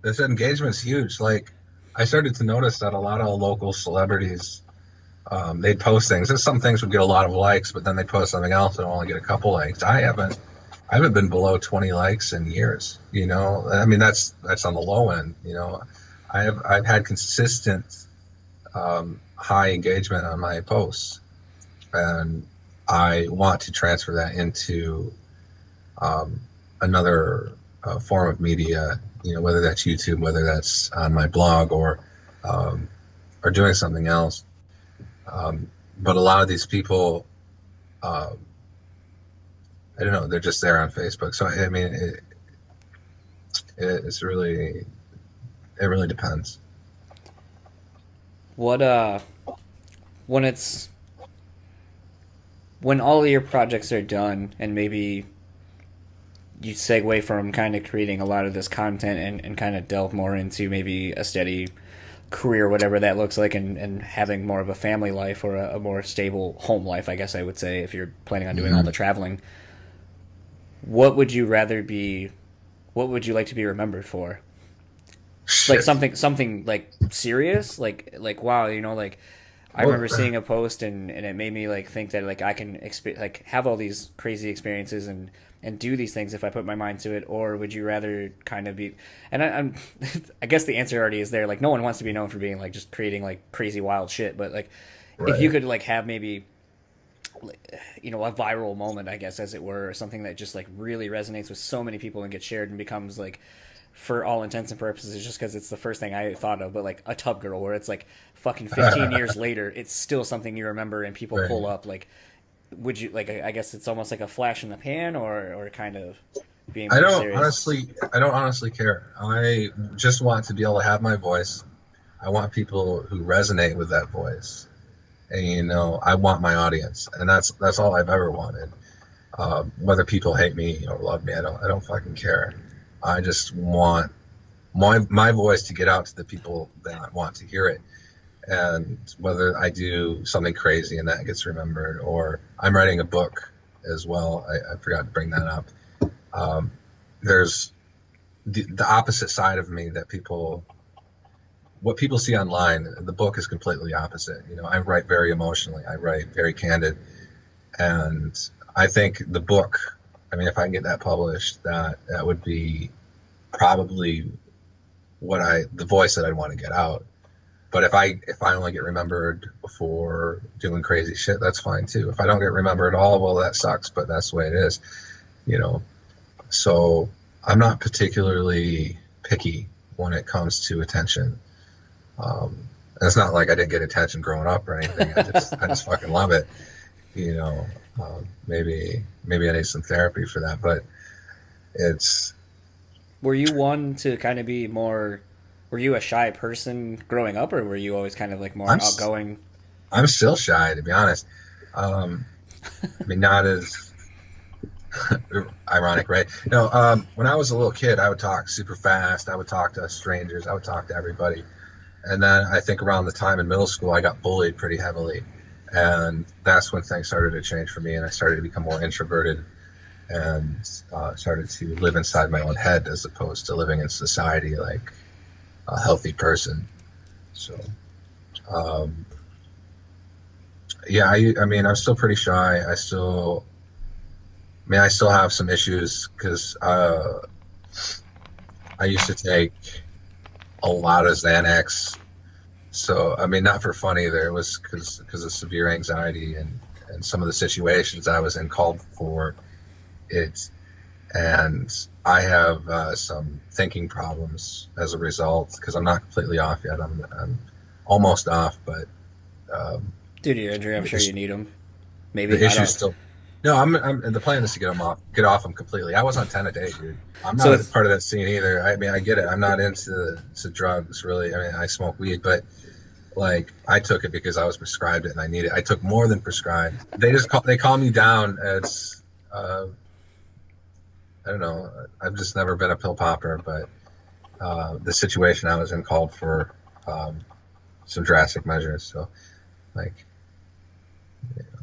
S3: This engagement's huge. Like, I started to notice that a lot of local celebrities, they'd post things. And some things would get a lot of likes, but then they post something else and only get a couple likes. I haven't been below 20 likes in years. I mean, that's on the low end. I've had consistent high engagement on my posts, and I want to transfer that into another form of media. Whether that's YouTube, whether that's on my blog, or doing something else. But a lot of these people, I don't know, they're just there on Facebook. So I mean, it really depends.
S4: What when all of your projects are done and maybe you segue from kind of creating a lot of this content and kind of delve more into maybe a steady career, whatever that looks like, and having more of a family life or a more stable home life, I guess I would say, if you're planning on doing all the traveling, what would you like to be remembered for? Like something like serious, like wow, I remember seeing a post and it made me think that I can have all these crazy experiences and do these things if I put my mind to it. Or would you rather kind of be, and I'm I guess the answer already is there, no one wants to be known for being just creating crazy wild shit, but
S3: right.
S4: If you could have maybe a viral moment, I guess, as it were, or something that just really resonates with so many people and gets shared and becomes for all intents and purposes, just because it's the first thing I thought of, but a tub girl, where it's fucking 15 years later, it's still something you remember and people
S3: right.
S4: pull up. Would you I guess it's almost like a flash in the pan, or kind of being
S3: I don't
S4: serious?
S3: I don't honestly care. I just want to be able to have my voice. I want people who resonate with that voice, and I want my audience, and that's all I've ever wanted. Whether people hate me or love me, I don't fucking care. I just want my voice to get out to the people that want to hear it. And whether I do something crazy and that gets remembered, or I'm writing a book as well. I forgot to bring that up. There's the opposite side of me that what people see online. The book is completely opposite. I write very emotionally. I write very candid. And I think the book, I mean, if I can get that published, that would be probably the voice that I'd want to get out. But if I only get remembered for doing crazy shit, that's fine too. If I don't get remembered at all, well, that sucks, but that's the way it is, So I'm not particularly picky when it comes to attention. It's not like I didn't get attention growing up or anything. I just fucking love it. Maybe I need some therapy for that, but it's.
S4: Were you one to kind of be more? Were you a shy person growing up, or were you always kind of more outgoing?
S3: I'm still shy, to be honest. I mean, not as ironic, right? No, when I was a little kid, I would talk super fast. I would talk to strangers. I would talk to everybody. And then I think around the time in middle school, I got bullied pretty heavily. And that's when things started to change for me, and I started to become more introverted and started to live inside my own head as opposed to living in society like a healthy person. So, yeah, I mean, I'm still pretty shy. I mean, I still have some issues because I used to take a lot of Xanax. So, I mean, not for fun either. It was because of severe anxiety and some of the situations I was in called for it. And I have some thinking problems as a result because I'm not completely off yet. I'm almost off, but
S4: due to your injury, I'm sure you need them. Maybe
S3: the issue's still. No, the plan is to get off them completely. I was on 10 a day, dude. I'm not part of that scene either. I mean, I get it. I'm not into drugs really. I mean, I smoke weed, but like I took it because I was prescribed it and I need it. I took more than prescribed. They calm me down as I don't know. I've just never been a pill popper, but the situation I was in called for some drastic measures. So, like, you know,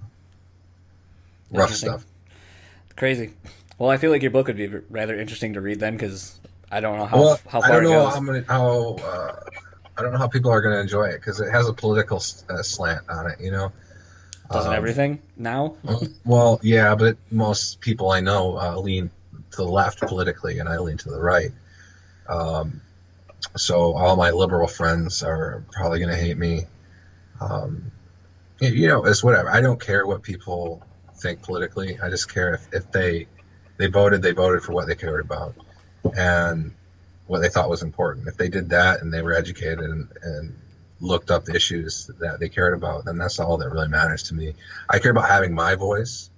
S3: rough stuff.
S4: Crazy. Well, I feel like your book would be rather interesting to read then, because I don't know how far it goes.
S3: I don't know how people are going to enjoy it because it has a political slant on it. You know,
S4: doesn't everything now?
S3: Well, yeah, but most people I know lean to the left politically, and I lean to the right. So all my liberal friends are probably going to hate me. You know, it's whatever. I don't care what people think politically. I just care if they voted for what they cared about and what they thought was important. If they did that and they were educated and looked up the issues that they cared about, then that's all that really matters to me. I care about having my voice,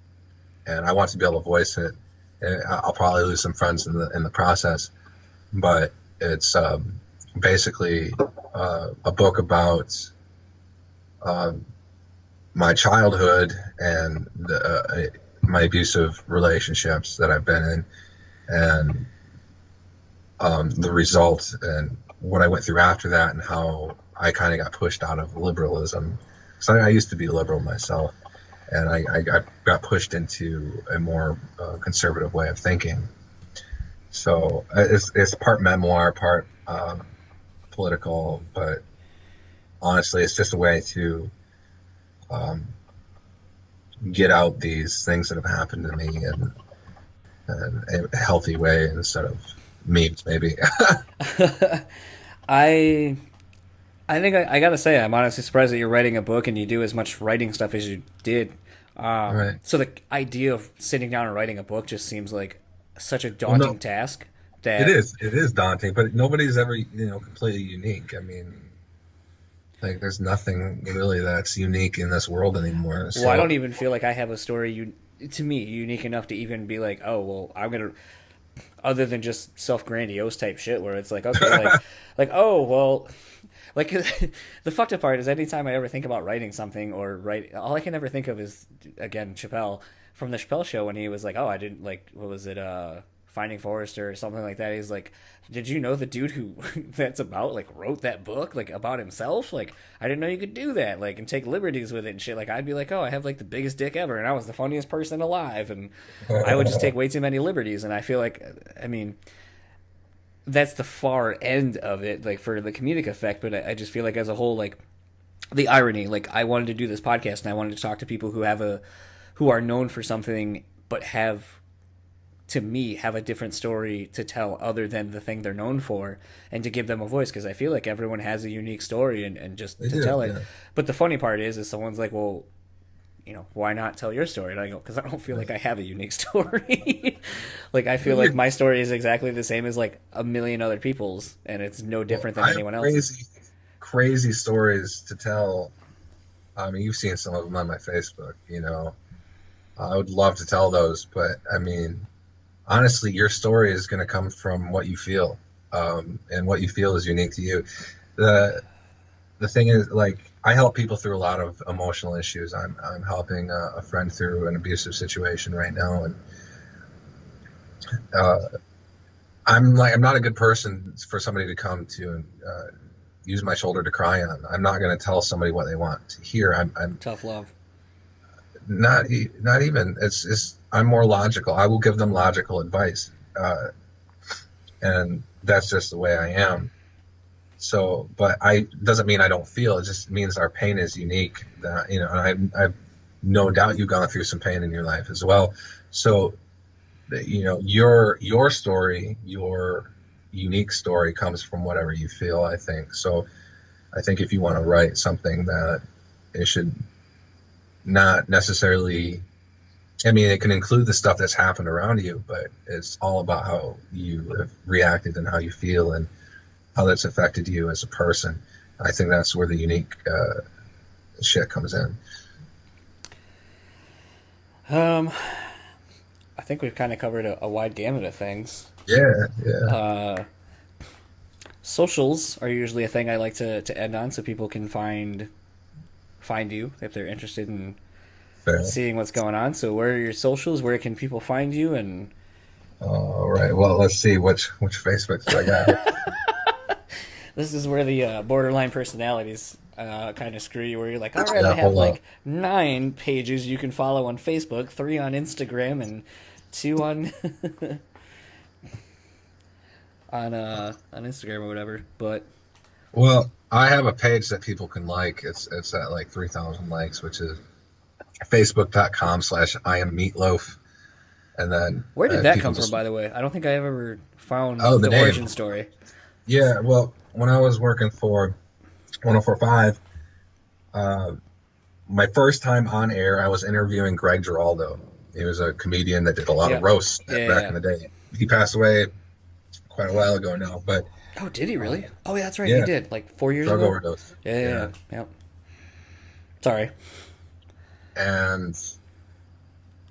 S3: and I want to be able to voice it. And I'll probably lose some friends in the process, but it's basically a book about my childhood and my abusive relationships that I've been in, and the result and what I went through after that, and how I kind of got pushed out of liberalism. So I used to be liberal myself, and I got pushed into a more conservative way of thinking. So it's part memoir, part political, but honestly, it's just a way to get out these things that have happened to me in a healthy way instead of memes, maybe.
S4: I think I gotta say, I'm honestly surprised that you're writing a book and you do as much writing stuff as you did.
S3: Right.
S4: So the idea of sitting down and writing a book just seems like such a daunting task. That
S3: it is daunting, but nobody's ever completely unique. I mean, like, there's nothing really that's unique in this world anymore. So.
S4: Well, I don't even feel like I have a story to me unique enough to even be like, oh well, I'm gonna. Other than just self-grandiose type shit, where it's like, okay, like oh well. Like, the fucked up part is anytime I ever think about writing something or all I can ever think of is, again, Chappelle from the Chappelle Show when he was like, oh, I didn't, like, what was it, Finding Forrester or something like that. He's like, did you know the dude who that's about, like, wrote that book, like, about himself? Like, I didn't know you could do that, like, and take liberties with it and shit. Like, I'd be like, oh, I have, like, the biggest dick ever, and I was the funniest person alive, and I would just take way too many liberties, and I feel like, I mean... that's the far end of it, like, for the comedic effect, but I just feel like as a whole, like, the irony, like, I wanted to do this podcast and I wanted to talk to people who are known for something but have a different story to tell other than the thing they're known for, and to give them a voice, because I feel like everyone has a unique story and just to tell it. But the funny part is someone's like, well, why not tell your story? And I go, because I don't feel like I have a unique story. Like, I feel like my story is exactly the same as, like, a million other people's, and it's no different than anyone else's.
S3: Crazy stories to tell. I mean, you've seen some of them on my Facebook, I would love to tell those, but, I mean, honestly, your story is going to come from what you feel, and what you feel is unique to you. The thing is, like, I help people through a lot of emotional issues. I'm helping a friend through an abusive situation right now, and I'm not a good person for somebody to come to and use my shoulder to cry on. I'm not going to tell somebody what they want to hear. I'm
S4: tough love.
S3: Not even. It's I'm more logical. I will give them logical advice, and that's just the way I am. So, but doesn't mean I don't feel. It just means our pain is unique. And I've no doubt you've gone through some pain in your life as well. So you know, your story, your unique story comes from whatever you feel, I think. So I think if you want to write something, that it should not necessarily, I mean, it can include the stuff that's happened around you, but it's all about how you have reacted and how you feel and how that's affected you as a person. I think that's where the unique shit comes in.
S4: I think we've kind of covered a wide gamut of things.
S3: Yeah.
S4: Socials are usually a thing I like to end on, so people can find you if they're interested in seeing what's going on. So where are your socials? Where can people find you? And
S3: all right. Well, let's see which Facebooks do I got.
S4: This is where the borderline personalities kind of screw you, where you're like, all right, I have like 9 pages you can follow on Facebook, 3 on Instagram, and 2 on on Instagram or whatever. But
S3: well, I have a page that people can like. It's at like 3,000 likes, which is facebook.com/I am meatloaf. And then
S4: where did that come from, by the way? I don't think I ever found
S3: the
S4: origin story.
S3: Yeah, well, when I was working for 104.5, my first time on air, I was interviewing Greg Giraldo. He was a comedian that did a lot of roasts back in the day. He passed away quite a while ago now, but
S4: oh, did he really? Oh, yeah, that's right. He did, like 4 years ago.
S3: Drug overdose.
S4: Yeah. Sorry.
S3: And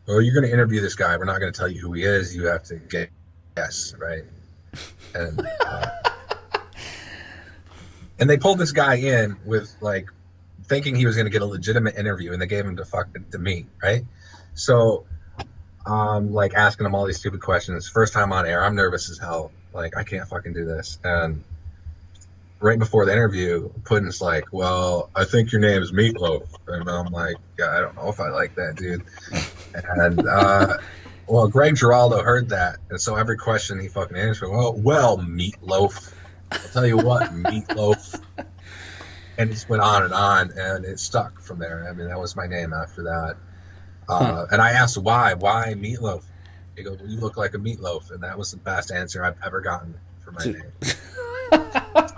S3: well, you're going to interview this guy. We're not going to tell you who he is. You have to guess, right? And and they pulled this guy in with like thinking he was going to get a legitimate interview, and they gave him to me, right? So like asking him all these stupid questions. First time on air, I'm nervous as hell. Like, I can't fucking do this. And right before the interview, Puddin's like, well, I think your name is Meatloaf. And I'm like, yeah, I don't know if I like that, dude. And well, Greg Giraldo heard that, and so every question he fucking answered, well, Meatloaf. I'll tell you what, Meatloaf. And it just went on, and it stuck from there. I mean, that was my name after that. And I asked why Meatloaf? He goes, well, you look like a meatloaf, and that was the best answer I've ever gotten for my name.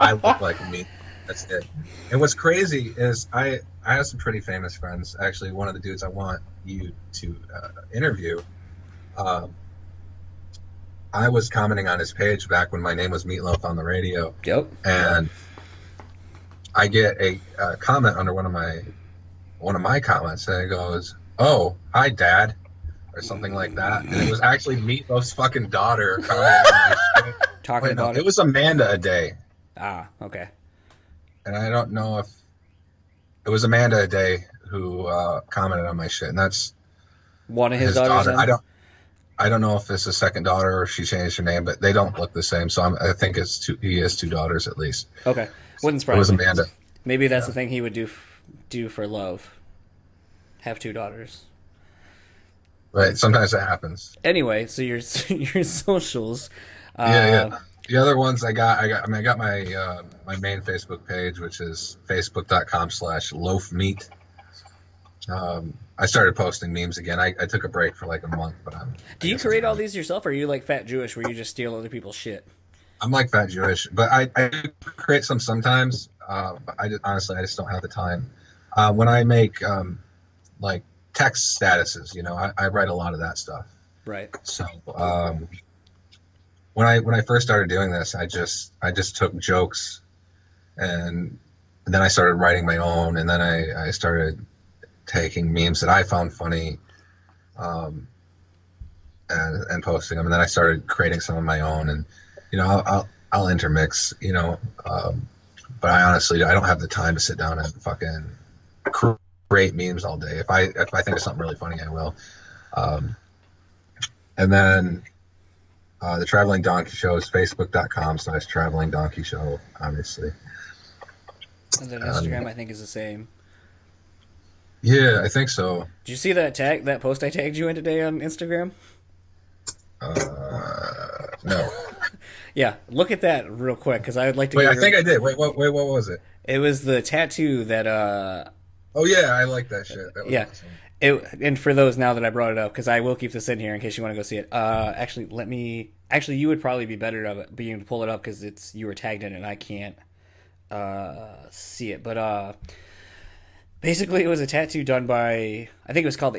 S3: I look like a meat. That's it. And what's crazy is I have some pretty famous friends. Actually, one of the dudes I want you to interview, I was commenting on his page back when my name was Meatloaf on the radio.
S4: Yep.
S3: And I get a comment under one of my comments, and it goes, "Oh, hi, Dad," or something like that. And it was actually Meatloaf's fucking daughter
S4: talking about
S3: it. It was Amanda a day.
S4: Ah, okay.
S3: And I don't know if it was Amanda a day who commented on my shit, and that's
S4: one of his daughters.
S3: I don't know if it's a second daughter or she changed her name, but they don't look the same. So I think he has 2 daughters at least.
S4: Okay, wouldn't surprise me.
S3: It was Amanda.
S4: Maybe that's the thing he would do for love. Have 2 daughters.
S3: Right. Sometimes that happens.
S4: Anyway, so your socials.
S3: Yeah. The other ones I got my my main Facebook page, which is facebook.com/loafmeat. I started posting memes again. I took a break for like a month, but
S4: Do you create all these yourself, or are you like Fat Jewish, where you just steal other people's shit?
S3: I'm like Fat Jewish, but I do create some sometimes. But honestly, I just don't have the time. When I make like text statuses, I write a lot of that stuff.
S4: Right.
S3: So when I first started doing this, I just took jokes, and then I started writing my own, and then I started taking memes that I found funny, and posting them, and then I started creating some of my own, and I'll intermix, but I honestly don't have the time to sit down and fucking create memes all day. If I think of something really funny, I will. And then the Traveling Donkey Show is facebook.com/Traveling Donkey Show, obviously.
S4: And then Instagram, I think, is the same.
S3: Yeah, I think so.
S4: Did you see that post I tagged you in today on Instagram?
S3: No.
S4: Yeah, look at that real quick, because I would like to.
S3: Wait, I think I did. Wait, what was it?
S4: It was the tattoo that.
S3: Oh yeah, I like that shit. That was awesome.
S4: And for those now that I brought it up, because I will keep this in here in case you want to go see it. Actually, you would probably be better at being able to pull it up because you were tagged in it and I can't see it. But basically, it was a tattoo done by, I think it was called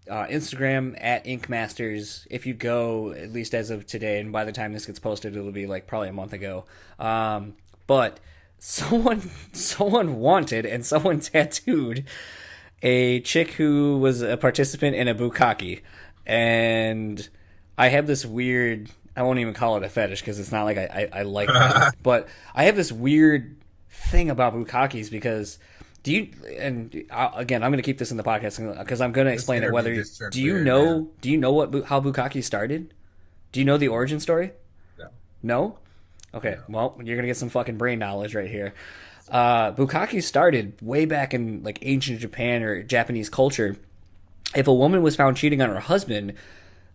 S4: Instagram at Inkmasters. If you go, at least as of today, and by the time this gets posted, it'll be like probably a month ago. But someone wanted and someone tattooed a chick who was a participant in a bukkake, and I have this weird, I won't even call it a fetish because it's not like I like it, but I have this weird thing about bukkakes because again, I'm going to keep this in the podcast because I'm going to explain it. Do you know how bukkake started? Do you know the origin story? No? Okay, well, you're going to get some fucking brain knowledge right here. Bukkake started way back in like ancient Japan or Japanese culture. If a woman was found cheating on her husband,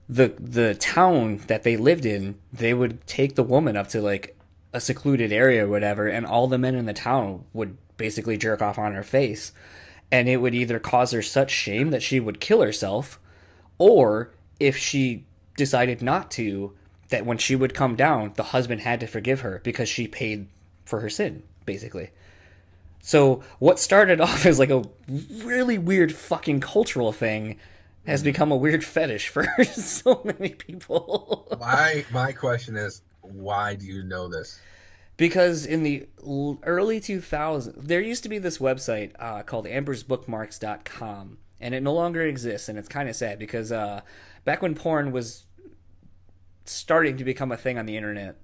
S4: the town that they lived in, they would take the woman up to like a secluded area or whatever, and all the men in the town would basically jerk off on her face, and it would either cause her such shame that she would kill herself, or if she decided not to, that when she would come down, the husband had to forgive her because she paid for her sin, basically. So what started off as like a really weird fucking cultural thing has become a weird fetish for so many people.
S3: My question is, why do you know this?
S4: Because in the early 2000s, there used to be this website called ambersbookmarks.com, and it no longer exists, and it's kind of sad because back when porn was starting to become a thing on the internet,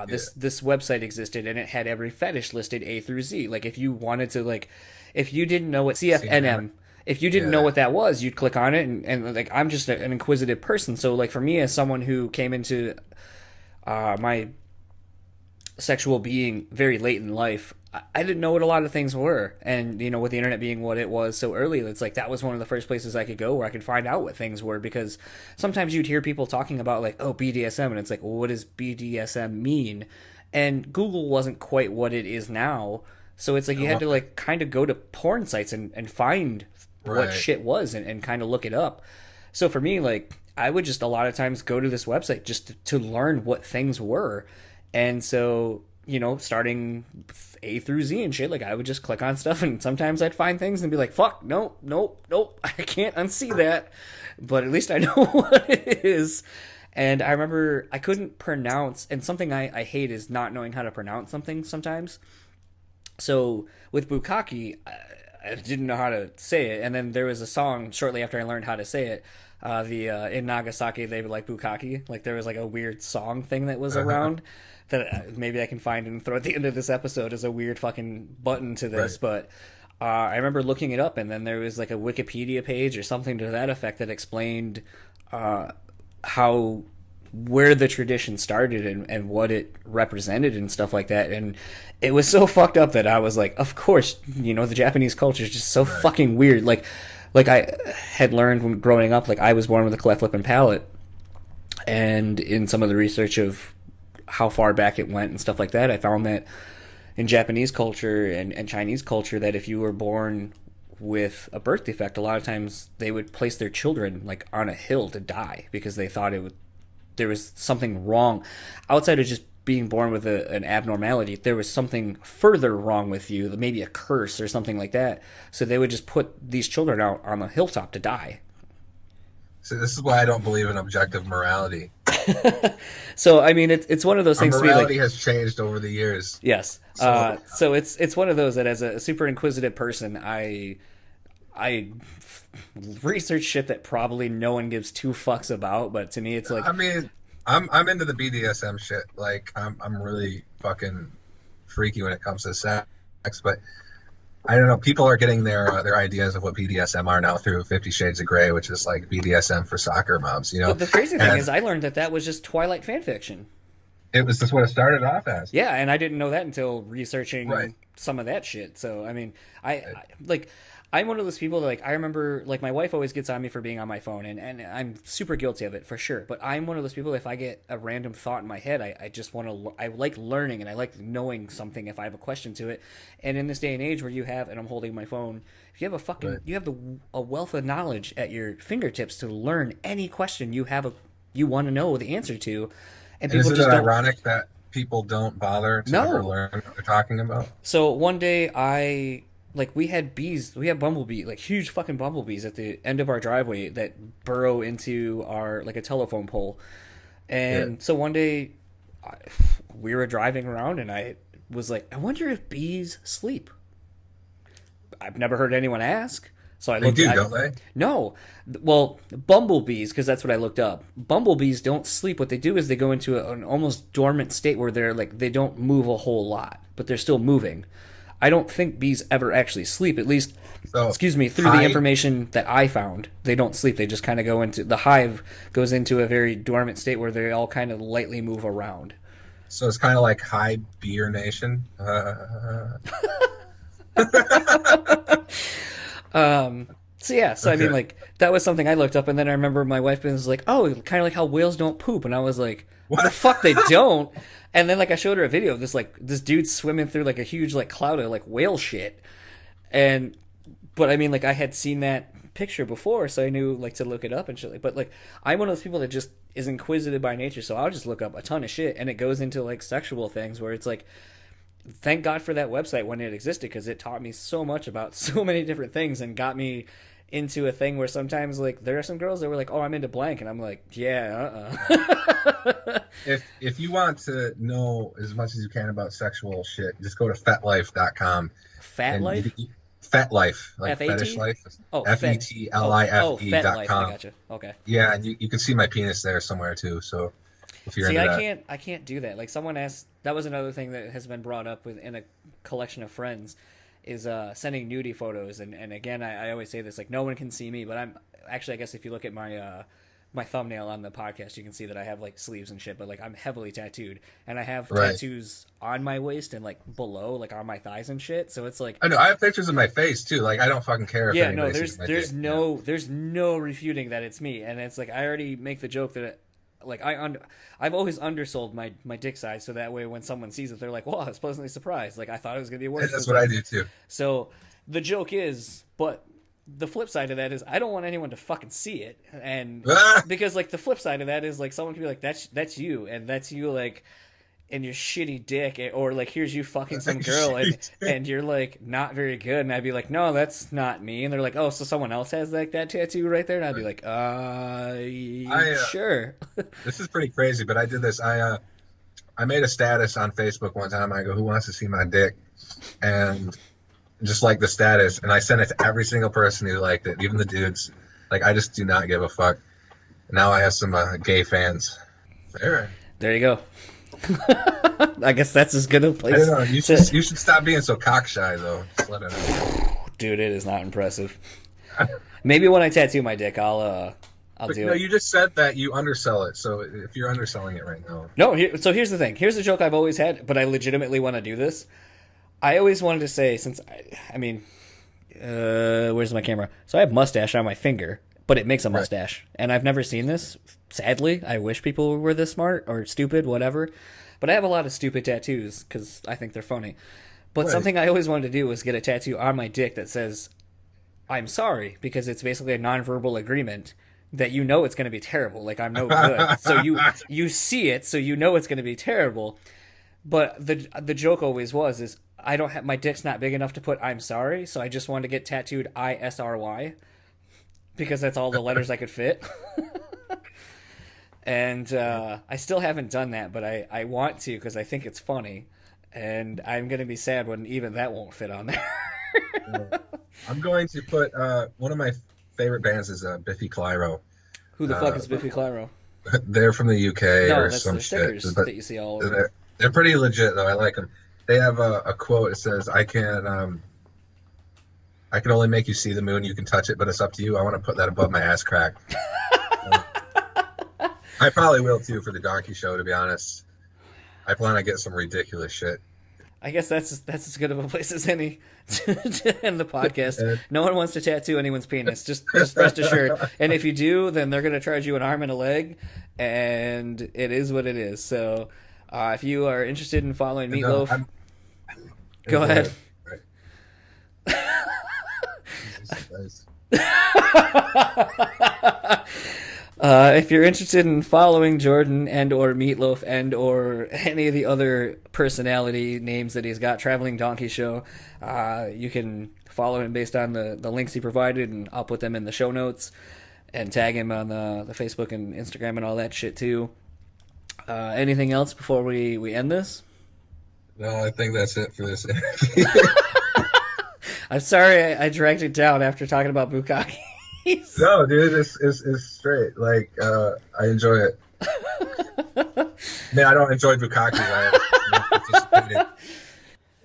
S4: this website existed, and it had every fetish listed A through Z. Like if you wanted to, like, if you didn't know what CFNM, if you didn't know what that was, you'd click on it, and like I'm just an inquisitive person, so like for me as someone who came into my sexual being very late in life, I didn't know what a lot of things were, and you know, with the internet being what it was so early, it's like that was one of the first places I could go where I could find out what things were, because sometimes you'd hear people talking about like, oh, BDSM, and it's like, well, what does BDSM mean? And Google wasn't quite what it is now, so it's like you had to like kind of go to porn sites and find what shit was and kind of look it up. So for me, like, I would just a lot of times go to this website just to learn what things were. And so, you know, starting A through Z and shit, like I would just click on stuff, and sometimes I'd find things and be like, fuck, nope, I can't unsee that. But at least I know what it is. And I remember I couldn't pronounce, and something I hate is not knowing how to pronounce something sometimes. So with bukkake, I didn't know how to say it, and then there was a song shortly after I learned how to say it. In Nagasaki, they would like bukkake. Like there was like a weird song thing that was around that maybe I can find and throw at the end of this episode as a weird fucing button to this. But I remember looking it up, and then there was like a Wikipedia page or something to that effect that explained where the tradition started and what it represented and stuff like that. And it was so fucked up that I was like, of course, you know, the Japanese culture is just so fucking weird. Like I had learned when growing up, like I was born with a cleft lip and palate, and in some of the research of how far back it went and stuff like that, I found that in Japanese culture and Chinese culture, that if you were born with a birth defect, a lot of times they would place their children like on a hill to die because they thought there was something wrong outside of just being born with an abnormality. There was something further wrong with you, maybe a curse or something like that. So they would just put these children out on the hilltop to die.
S3: So this is why I don't believe in objective morality.
S4: So I mean, it's one of those things.
S3: Morality has changed over the years.
S4: Yes. So it's one of those that as a super inquisitive person, I research shit that probably no one gives two fucks about. But to me, it's like,
S3: I mean, I'm into the BDSM shit. Like I'm really fucking freaky when it comes to sex, but I don't know. People are getting their ideas of what BDSM are now through 50 Shades of Grey, which is like BDSM for soccer moms. You know.
S4: But the crazy thing is, I learned that was just Twilight fan fiction.
S3: It was just what it started off as.
S4: Yeah, and I didn't know that until researching some of that shit. So I mean, I I'm one of those people that, like, I remember, like, my wife always gets on me for being on my phone, and I'm super guilty of it for sure. But I'm one of those people, if I get a random thought in my head, I just want to, I like learning and I like knowing something if I have a question to it. And in this day and age where you have, and I'm holding my phone, if you have a fucking,
S3: Right.
S4: you have a wealth of knowledge at your fingertips to learn any question you want to know the answer to, and people
S3: Isn't
S4: just
S3: it
S4: don't.
S3: ironic that people don't bother to ever learn what they're talking about?
S4: So one day we had bees, we had bumblebees, like huge fucking bumblebees at the end of our driveway that burrow into our, like, a telephone pole. And so one day we were driving around and I was like, I wonder if bees sleep. I've never heard anyone ask. So I looked.
S3: They do, don't they?
S4: No. Well, bumblebees, because that's what I looked up. Bumblebees don't sleep. What they do is they go into an almost dormant state where they're like, they don't move a whole lot, but they're still moving. I don't think bees ever actually sleep. At least, through the information that I found, they don't sleep. They just kind of go into, the hive goes into a very dormant state where they all kind of lightly move around.
S3: So it's kind of like hibernation.
S4: I mean, like, that was something I looked up, and then I remember my wife was like, oh, kind of like how whales don't poop, and I was like, what the fuck, they don't? And then, like, I showed her a video of this dude swimming through, like, a huge, like, cloud of, like, whale shit, but I mean, like, I had seen that picture before, so I knew, like, to look it up and shit, but, like, I'm one of those people that just is inquisitive by nature, so I'll just look up a ton of shit, and it goes into, like, sexual things, where it's like, thank God for that website when it existed, because it taught me so much about so many different things and got me into a thing where sometimes, like, there are some girls that were like, oh, I'm into blank, and I'm like, yeah,
S3: If you want to know as much as you can about sexual shit, just go to fetlife.com.
S4: Fatlife?
S3: Fetlife, like
S4: F-A-T?
S3: fetish life.
S4: Oh,
S3: FETLIFE.com.
S4: I gotcha. Okay.
S3: Yeah, and you can see my penis there somewhere too. So if you're into that.
S4: I can't do that. Like, someone asked, that was another thing that has been brought up in a collection of friends, is sending nudie photos. And again, I always say this, like, no one can see me, but I'm actually, I guess if you look at my my thumbnail on the podcast, you can see that I have, like, sleeves and shit, but, like, I'm heavily tattooed, and I have tattoos on my waist and, like, below, like, on my thighs and shit. So it's like,
S3: I know I have pictures of my face too. Like, I don't fucking care.
S4: Yeah, no, there's no refuting that it's me, and it's like, I already make the joke that like, I've always undersold my dick size, so that way when someone sees it, they're like, "Wow, I was pleasantly surprised. Like, I thought it was gonna be worse."
S3: That's what I do too.
S4: So the joke is, but the flip side of that is, I don't want anyone to fucking see it, and because, like, the flip side of that is, like, someone can be like, "That's you," and that's you, like, and your shitty dick, or, like, here's you fucking some girl, and you're, like, not very good, and I'd be like, no, that's not me, and they're like, oh, so someone else has, like, that tattoo right there, and I'd be like, sure.
S3: This is pretty crazy, but I did this. I made a status on Facebook one time. I go, who wants to see my dick? And just like the status, and I sent it to every single person who liked it, even the dudes. Like, I just do not give a fuck. Now I have some gay fans. There
S4: you go. I guess that's as good a place.
S3: I don't know. You should stop being so cockshy, though. Just let it know.
S4: Dude, it is not impressive. Maybe when I tattoo my dick, I'll do it.
S3: No, you just said that you undersell it. So if you're underselling it right now,
S4: no. So here's the thing. Here's a joke I've always had, but I legitimately want to do this. I always wanted to say, since I mean, where's my camera? So I have mustache on my finger, but it makes a mustache, and I've never seen this. Sadly, I wish people were this smart or stupid, whatever. But I have a lot of stupid tattoos because I think they're funny. But something I always wanted to do was get a tattoo on my dick that says, "I'm sorry," because it's basically a nonverbal agreement that you know it's going to be terrible. Like, I'm no good. So you see it, so you know it's going to be terrible. But the joke always is I don't have, my dick's not big enough to put "I'm sorry," so I just wanted to get tattooed ISRY because that's all the letters I could fit. And I still haven't done that, but I want to because I think it's funny, and I'm going to be sad when even that won't fit on there.
S3: I'm going to put one of my favorite bands is Biffy Clyro.
S4: Who the fuck is Biffy Clyro?
S3: They're from the UK or some shit.
S4: That you see all over.
S3: They're pretty legit though. I like them. They have a quote. It says, "I can only make you see the moon. You can touch it, but it's up to you." I want to put that above my ass crack. I probably will too for the Donkey Show. To be honest, I plan to get some ridiculous shit.
S4: I guess that's as good of a place as any to end the podcast. No one wants to tattoo anyone's penis. Just rest assured. And if you do, then they're going to charge you an arm and a leg, and it is what it is. So if you are interested in following Meatloaf, go ahead. If you're interested in following Jordan and or Meatloaf and or any of the other personality names that he's got, Traveling Donkey Show, you can follow him based on the links he provided, and I'll put them in the show notes and tag him on the Facebook and Instagram and all that shit too. Anything else before we end this?
S3: No, I think that's it for this interview.
S4: I'm sorry I dragged it down after talking about bukkake.
S3: No, dude, it's straight. Like, I enjoy it. Man, I don't enjoy bukkake. I participated.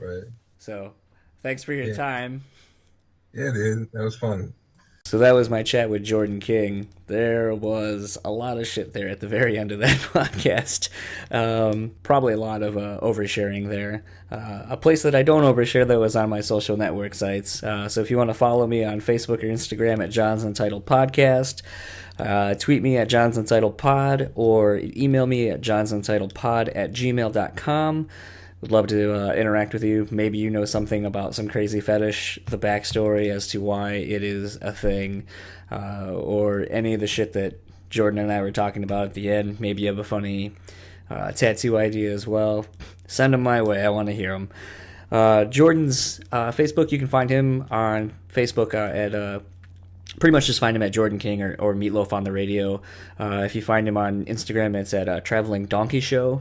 S3: Right.
S4: So, thanks for your time.
S3: Yeah, dude, that was fun.
S4: So that was my chat with Jordan King. There was a lot of shit there at the very end of that podcast. Probably a lot of oversharing there. A place that I don't overshare, though, is on my social network sites. So if you want to follow me on Facebook or Instagram at John's Untitled Podcast, tweet me at John's Untitled Pod, or email me at johnsuntitledpod@gmail.com. Would love to interact with you. Maybe you know something about some crazy fetish, the backstory as to why it is a thing, or any of the shit that Jordan and I were talking about at the end. Maybe you have a funny tattoo idea as well. Send them my way. I want to hear them. Jordan's Facebook, you can find him on Facebook at... pretty much just find him at Jordan King or Meatloaf on the Radio. If you find him on Instagram, it's at Traveling Donkey Show.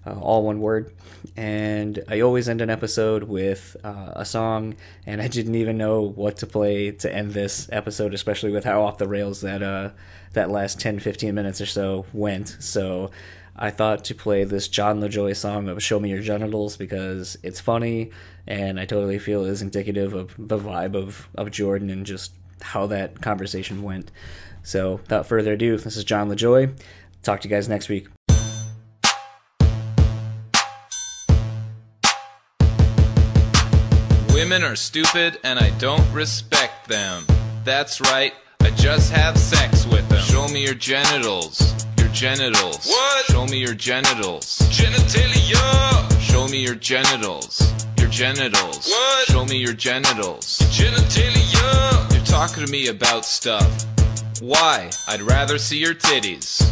S4: All one word. And I always end an episode with a song, and I didn't even know what to play to end this episode, especially with how off the rails that last 10-15 minutes or so went. So I thought to play this John LaJoy song of Show Me Your Genitals, because it's funny and I totally feel is indicative of the vibe of Jordan and just how that conversation went. So without further ado, this is John LaJoy. Talk to you guys next week.
S5: Women are stupid and I don't respect them. That's right, I just have sex with them. Show me your genitals. Your genitals. What? Show me your genitals. Genitalia. Show me your genitals. Your genitals. What? Show me your genitals. Genitalia. You're talking to me about stuff. Why? I'd rather see your titties.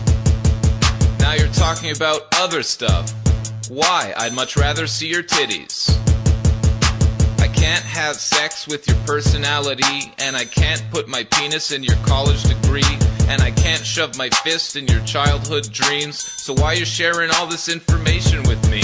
S5: Now you're talking about other stuff. Why? I'd much rather see your titties. I can't have sex with your personality, and I can't put my penis in your college degree, and I can't shove my fist in your childhood dreams. So why you sharing all this information with me?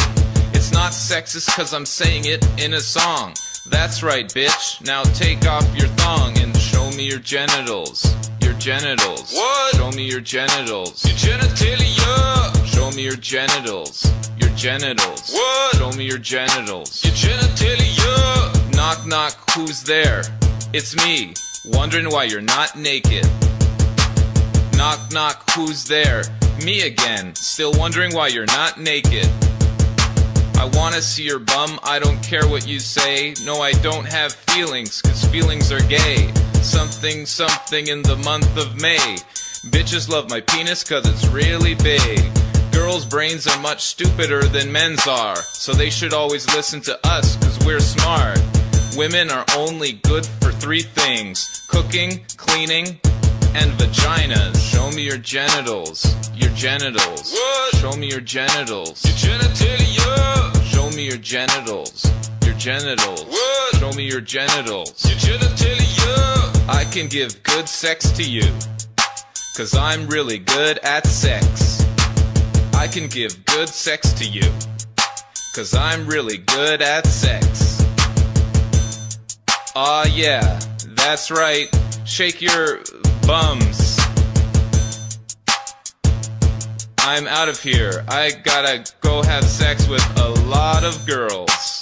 S5: It's not sexist cause I'm saying it in a song. That's right, bitch. Now take off your thong and show me your genitals. Your genitals. What? Show me your genitals. Your genitalia. Show me your genitals. Your genitals. What? Show me your genitals. Your genitalia. Knock knock, who's there? It's me, wondering why you're not naked. Knock knock, who's there? Me again, still wondering why you're not naked. I wanna see your bum, I don't care what you say. No, I don't have feelings, cause feelings are gay. Something, something in the month of May. Bitches love my penis cause it's really big. Girls' brains are much stupider than men's are, so they should always listen to us cause we're smart. Women are only good for 3 things: cooking, cleaning, and vaginas. Show me your genitals. Your genitals. What? Show me your genitals. Your genitalia. Show me your genitals. Your genitals. What? Show me your genitals. Your genitalia. I can give good sex to you, cause I'm really good at sex. I can give good sex to you, cause I'm really good at sex. Aw yeah, that's right, shake your bums. I'm out of here, I gotta go have sex with a lot of girls.